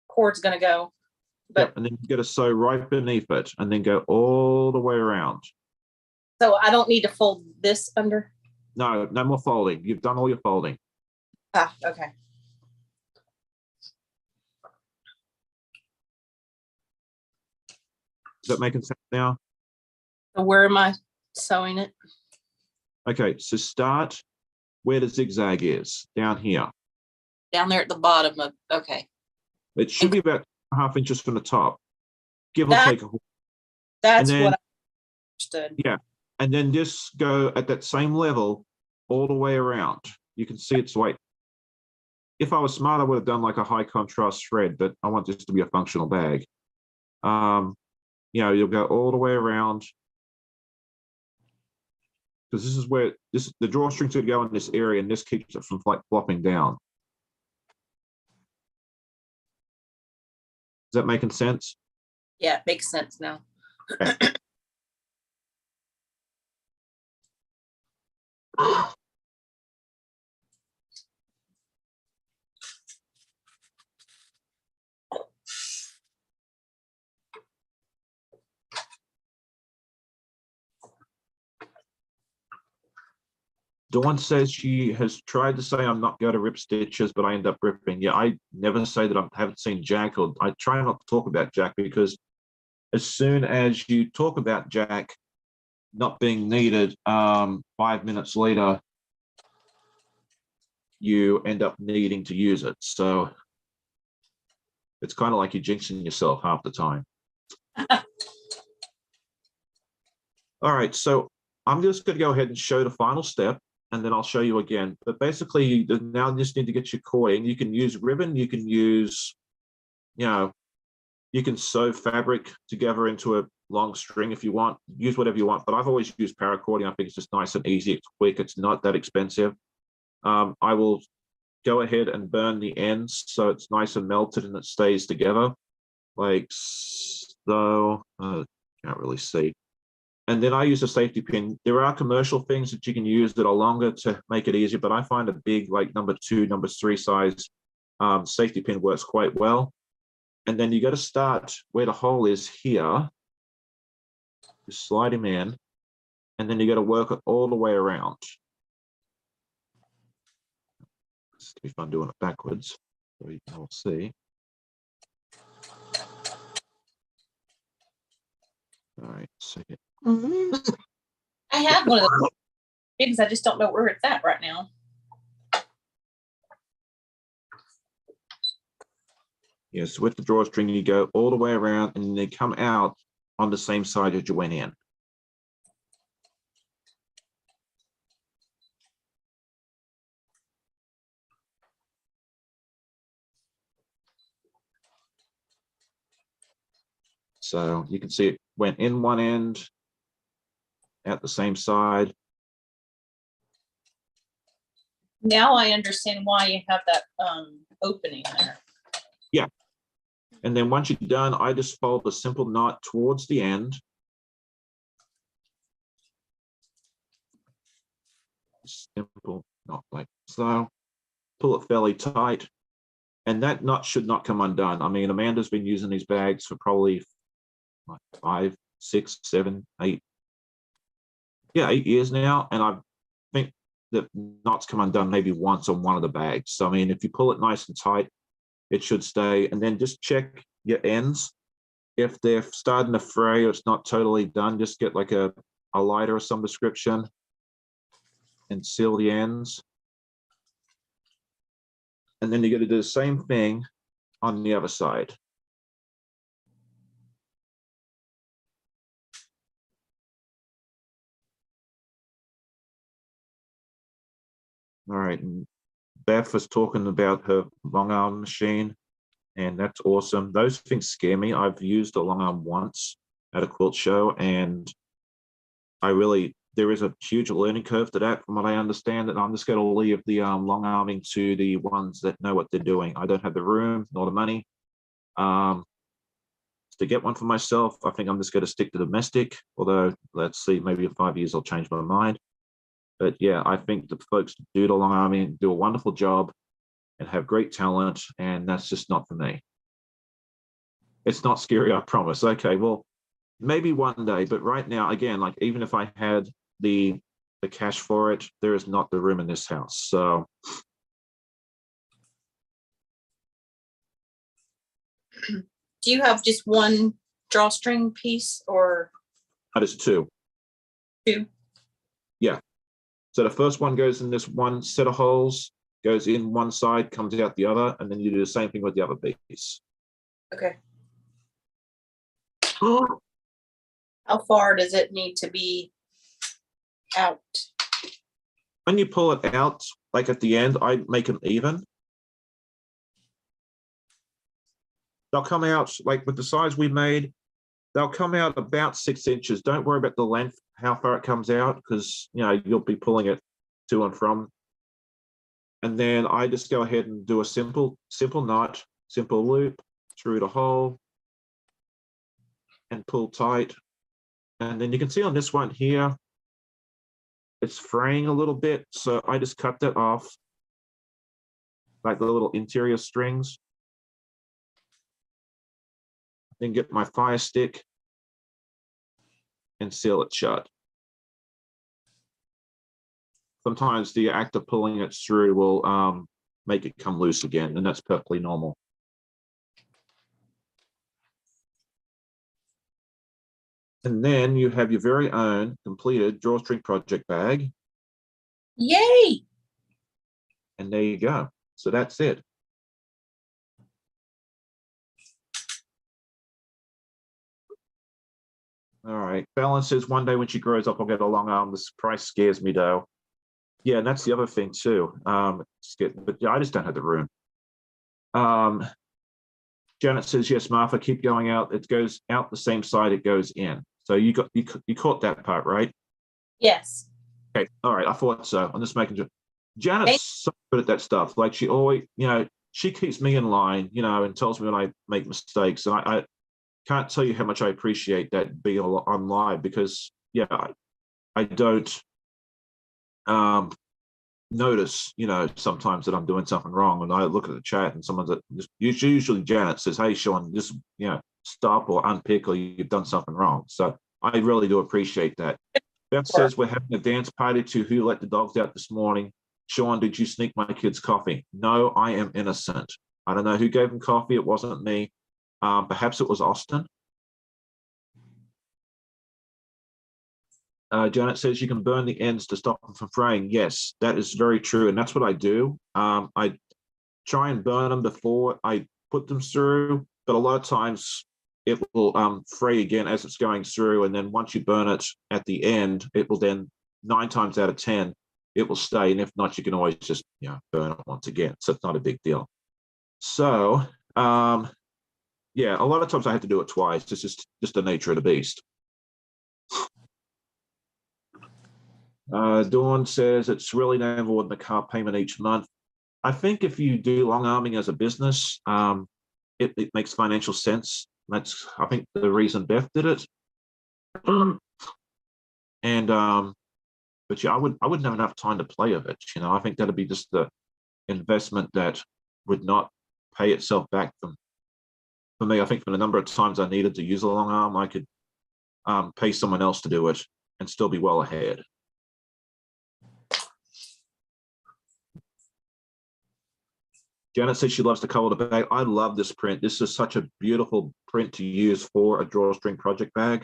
cord's going to go. But yep, and then you got to sew right beneath it and then go all the way around. So I don't need to fold this under? No, no more folding. You've done all your folding. Ah, okay. Is that making sense now? So where am I sewing it? Okay, so start where the zigzag is, down here. Down there at the bottom of, okay. It should be about 1/2 inches from the top, give or take. That's what I understood. Yeah, and then just go at that same level all the way around. You can see it's like, if I was smart, I would have done like a high contrast thread, but I want this to be a functional bag. You know, you'll go all the way around, because this is where the drawstring's going to go in this area, and this keeps it from like flopping down. Is that making sense? Yeah, it makes sense now. Okay. Dawn says she has tried to say I'm not going to rip stitches, but I end up ripping. Yeah, I never say that I haven't seen Jack, or I try not to talk about Jack, because as soon as you talk about Jack not being needed, 5 minutes later, you end up needing to use it. So it's kind of like you're jinxing yourself half the time. All right, so I'm just going to go ahead and show the final step, and then I'll show you again. But basically, you now just need to get your cord in. You can use ribbon, you can use, you know, you can sew fabric together into a long string if you want. Use whatever you want, but I've always used paracord. I think it's just nice and easy. It's quick. It's not that expensive. I will go ahead and burn the ends so it's nice and melted and it stays together, like so. Can't really see. And then I use a safety pin. There are commercial things that you can use that are longer to make it easier, but I find a big, like number 2, number 3 size safety pin works quite well. And then you got to start where the hole is here. You slide him in, and then you got to work it all the way around. It's gonna be fun doing it backwards, so you can all see. All right, second. I have one of those things. I just don't know where it's at right now. Yes, with the drawstring, you go all the way around and they come out on the same side as you went in. So you can see it went in one end, at the same side. Now I understand why you have that opening there. Yeah. And then once you're done, I just fold a simple knot towards the end. Simple knot like so. Pull it fairly tight. And that knot should not come undone. I mean, Amanda's been using these bags for probably like 5, 6, 7, 8. Yeah, 8 years now. And I think that knots come undone maybe once on one of the bags. So, I mean, if you pull it nice and tight, it should stay. And then just check your ends. If they're starting to fray or it's not totally done, just get like a lighter of some description and seal the ends. And then you're going to do the same thing on the other side. All right, and Beth was talking about her long arm machine, and that's awesome. Those things scare me. I've used a long arm once at a quilt show, and there is a huge learning curve to that, from what I understand, and I'm just going to leave the long arming to the ones that know what they're doing. I don't have the room nor the money to get one for myself. I think I'm just going to stick to domestic, although let's see, maybe in 5 years I'll change my mind. But yeah, I think the folks who do the long arming do a wonderful job and have great talent, and that's just not for me. It's not scary, I promise. Okay, well, maybe one day, but right now, again, like even if I had the cash for it, there is not the room in this house. So Do you have just one drawstring piece or that is 2. 2? Yeah. So the first one goes in this one set of holes, goes in one side, comes out the other, and then you do the same thing with the other piece. Okay. How far does it need to be out? When you pull it out, like at the end, I make them even. They'll come out, like with the size we made, they'll come out about 6 inches. Don't worry about the length, how far it comes out, because you'll be pulling it to and from. And then I just go ahead and do a simple knot, simple loop through the hole and pull tight. And then you can see on this one here, it's fraying a little bit. So I just cut that off, like the little interior strings. Then get my fire stick and seal it shut. Sometimes the act of pulling it through will make it come loose again, and that's perfectly normal. And then you have your very own completed drawstring project bag. Yay! And there you go. So that's it. All right. Fallon says one day when she grows up, I'll get a long arm. This price scares me though. Yeah, and that's the other thing too. But yeah, I just don't have the room. Janet says, yes, Martha, keep going out. It goes out the same side it goes in. So you caught that part, right? Yes. Okay. All right. I thought so. I'm just making sure. Janet's so good at that stuff. Like she always, she keeps me in line, and tells me when I make mistakes. And I can't tell you how much I appreciate that being on live, because I don't notice, sometimes that I'm doing something wrong. And I look at the chat and someone's usually Janet says, hey, Sean, just, stop or unpick, or you've done something wrong. So I really do appreciate that. Beth says we're having a dance party to Who Let the Dogs Out this morning. Sean, did you sneak my kids coffee? No, I am innocent. I don't know who gave them coffee. It wasn't me. Perhaps it was Austin. Janet says you can burn the ends to stop them from fraying. Yes, that is very true, and that's what I do. I try and burn them before I put them through, but a lot of times it will fray again as it's going through, and then once you burn it at the end, it will then 9 times out of 10 it will stay, and if not, you can always just burn it once again. So it's not a big deal. So yeah, a lot of times I have to do it twice. It's just the nature of the beast. Dawn says it's really no more than the car payment each month. I think if you do long arming as a business, it makes financial sense. That's, I think, the reason Beth did it. And but yeah, I wouldn't have enough time to play with it. I think that'd be just the investment that would not pay itself back for me. I think for the number of times I needed to use a long arm, I could pay someone else to do it and still be well ahead. Janet says she loves the color of the bag. I love this print. This is such a beautiful print to use for a drawstring project bag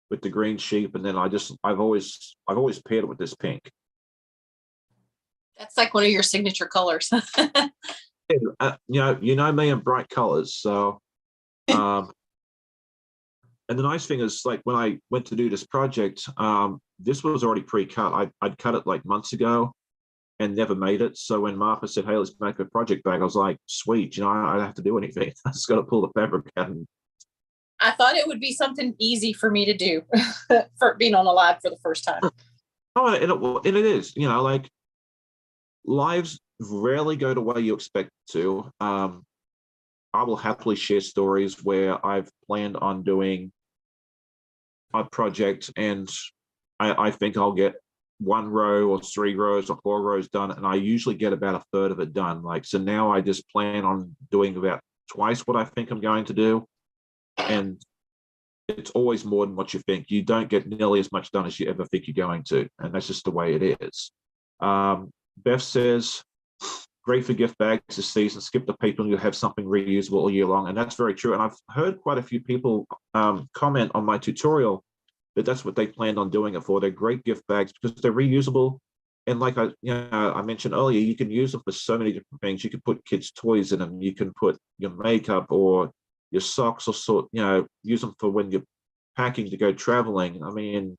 with the green sheep, and then I've always paired it with this pink. That's like one of your signature colors. You know me and bright colors. So, and the nice thing is, like, when I went to do this project, this was already pre-cut. I'd cut it like months ago and never made it. So when Martha said, "Hey, let's make a project bag," I was like, "Sweet!" I don't have to do anything. I just got to pull the fabric out. And I thought it would be something easy for me to do for being on a live for the first time. Oh, and it is. Like, lives rarely go the way you expect to. I will happily share stories where I've planned on doing a project and I think I'll get 1 row or 3 rows or 4 rows done, and I usually get about a third of it done. Like, so now I just plan on doing about twice what I think I'm going to do, and it's always more than what you think. You don't get nearly as much done as you ever think you're going to, and that's just the way it is. Beth says, great for gift bags this season. Skip the paper and you'll have something reusable all year long. And that's very true. And I've heard quite a few people comment on my tutorial that that's what they planned on doing it for. They're great gift bags because they're reusable. And like I mentioned earlier, you can use them for so many different things. You can put kids' toys in them. You can put your makeup or your socks, or use them for when you're packing to go traveling. I mean,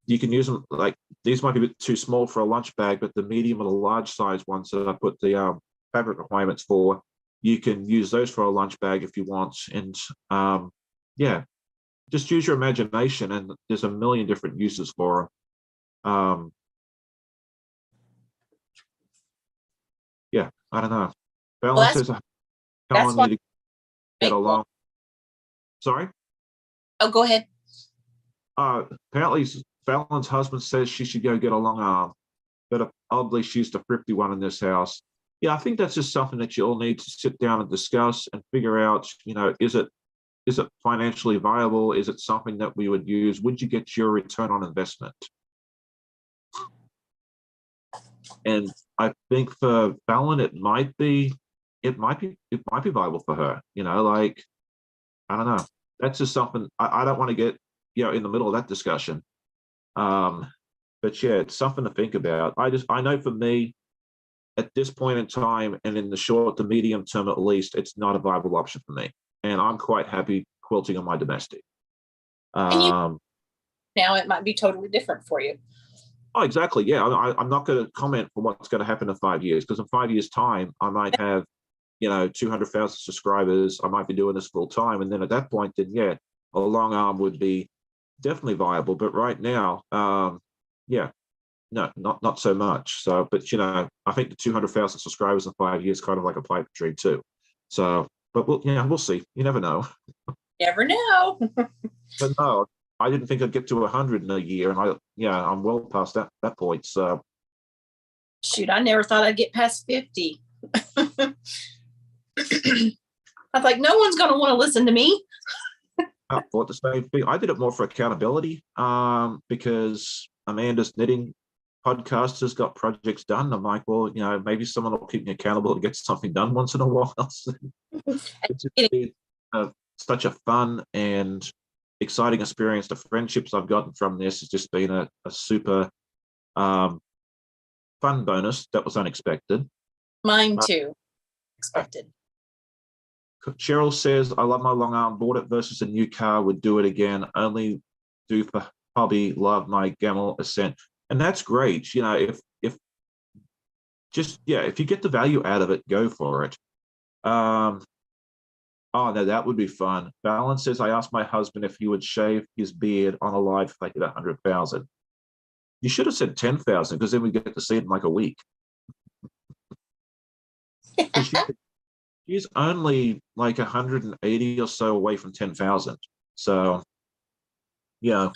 you can use them, like, these might be a bit too small for a lunch bag, but the medium and the large size ones that I put the fabric requirements for, you can use those for a lunch bag if you want. And yeah, just use your imagination, and there's a million different uses for them. Yeah, I don't know. Balance says, that's why need to get along. Sorry? Oh, go ahead. Apparently Fallon's husband says she should go get a long arm, but oddly she's the thrifty one in this house. Yeah, I think that's just something that you'll need to sit down and discuss and figure out, is it financially viable? Is it something that we would use? Would you get your return on investment? And I think for Fallon, it might be viable for her. Like, I don't know. That's just something I don't want to get in the middle of that discussion. But yeah, it's something to think about. I know for me, at this point in time, and in the short to medium term at least, it's not a viable option for me. And I'm quite happy quilting on my domestic. Now it might be totally different for you. Oh, exactly. Yeah, I'm not going to comment on what's going to happen in 5 years, because in 5 years' time, I might have 200,000 subscribers. I might be doing this full time, and then at that point, then yeah, a long arm would be definitely viable. But right now, yeah, no, not so much. So, but I think the 200,000 subscribers in 5 years kind of like a pipe dream too. So, but we'll see. You never know. Never know. But no, I didn't think I'd get to 100 in a year, and I'm well past that point. So, shoot, I never thought I'd get past 50. I was like, no one's going to want to listen to me. I thought the same thing. I did it more for accountability, because Amanda's knitting podcast has got projects done. I'm like, well, maybe someone will keep me accountable to get something done once in a while. It's just such a fun and exciting experience. The friendships I've gotten from this has just been a super fun bonus that was unexpected. Mine too. Expected. Cheryl says, I love my long arm, bought it versus a new car, would do it again, only do for hobby, love my Gamel Ascent. And that's great. You know, if you get the value out of it, go for it. Oh no, that would be fun. Balance says, I asked my husband if he would shave his beard on a live if I hit 100,000. You should have said 10,000 because then we get to see it in like a week. She's only like 180 or so away from 10,000. So, yeah,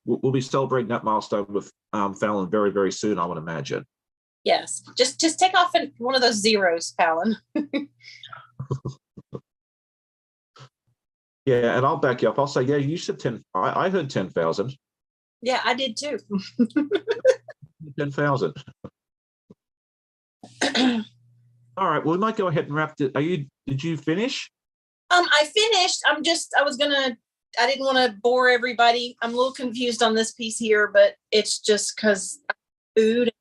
we'll be celebrating that milestone with Fallon very, very soon, I would imagine. Yes, just take off one of those zeros, Fallon. Yeah, and I'll back you up. I'll say, yeah, you said 10. I heard 10,000. Yeah, I did too. 10,000. All right, well, we might go ahead and wrap it. Did you finish? I finished. I didn't want to bore everybody. I'm a little confused on this piece here, but it's just because food.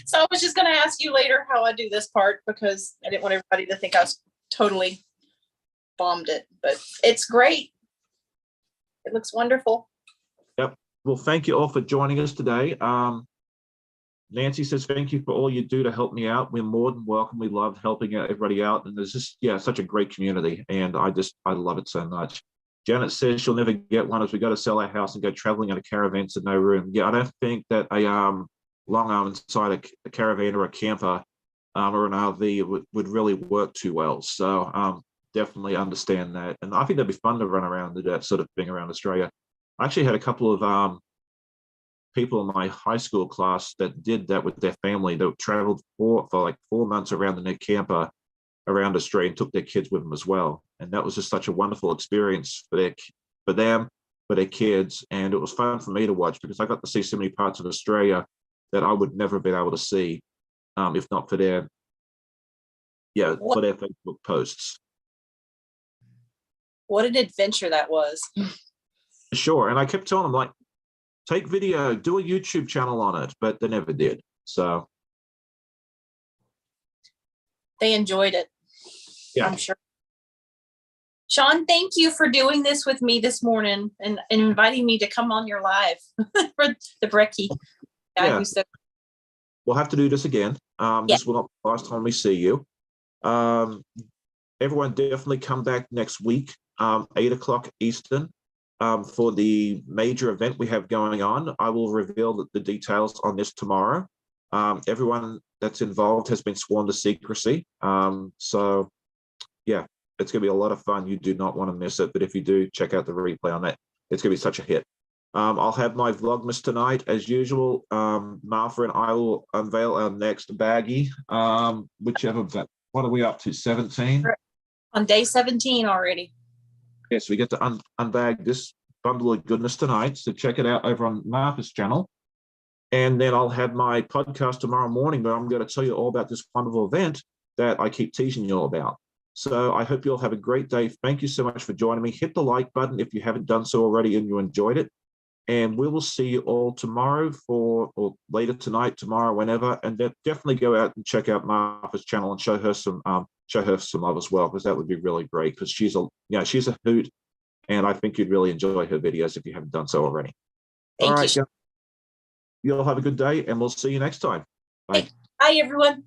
So I was just going to ask you later how I do this part because I didn't want everybody to think I was totally bombed it, but it's great. It looks wonderful. Yep. Well, thank you all for joining us today. Nancy says, thank you for all you do to help me out. We're more than welcome. We love helping everybody out. And there's just, such a great community. And I love it so much. Janet says she'll never get one as we got to sell our house and go traveling in a caravan to no room. Yeah, I don't think that a long arm inside a caravan or a camper or an RV would really work too well. So definitely understand that. And I think that'd be fun to run around and do that sort of thing around Australia. I actually had a couple of people in my high school class that did that with their family. They traveled for like 4 months around in their camper around Australia and took their kids with them as well. And that was just such a wonderful experience for them, for their kids. And it was fun for me to watch because I got to see so many parts of Australia that I would never have been able to see if not for their Facebook posts. What an adventure that was. Sure. And I kept telling them, like, take video, do a YouTube channel on it, but they never did. So they enjoyed it. Yeah, I'm sure. Sean, thank you for doing this with me this morning and inviting me to come on your live for the Brekkie. Yeah. We'll have to do this again. This will not be the last time we see you. Everyone definitely come back next week, 8 o'clock Eastern. For the major event we have going on. I will reveal the details on this tomorrow. Everyone that's involved has been sworn to secrecy. So yeah, it's gonna be a lot of fun. You do not want to miss it, but if you do, check out the replay on that. It's gonna be such a hit. I'll have my Vlogmas tonight as usual. Martha and I will unveil our next baggie, whichever, what are we up to, 17? On day 17 already. Yes, we get to unbag this bundle of goodness tonight. So check it out over on Martha's channel. And then I'll have my podcast tomorrow morning where I'm going to tell you all about this wonderful event that I keep teasing you all about. So I hope you all have a great day. Thank you so much for joining me. Hit the like button if you haven't done so already and you enjoyed it. And we will see you all tomorrow or later tonight, tomorrow, whenever. And definitely go out and check out Martha's channel and show her some love as well, because that would be really great, because she's a hoot, and I think you'd really enjoy her videos if you haven't done so already. Thank you. You all have a good day, and we'll see you next time. Bye. Bye, everyone.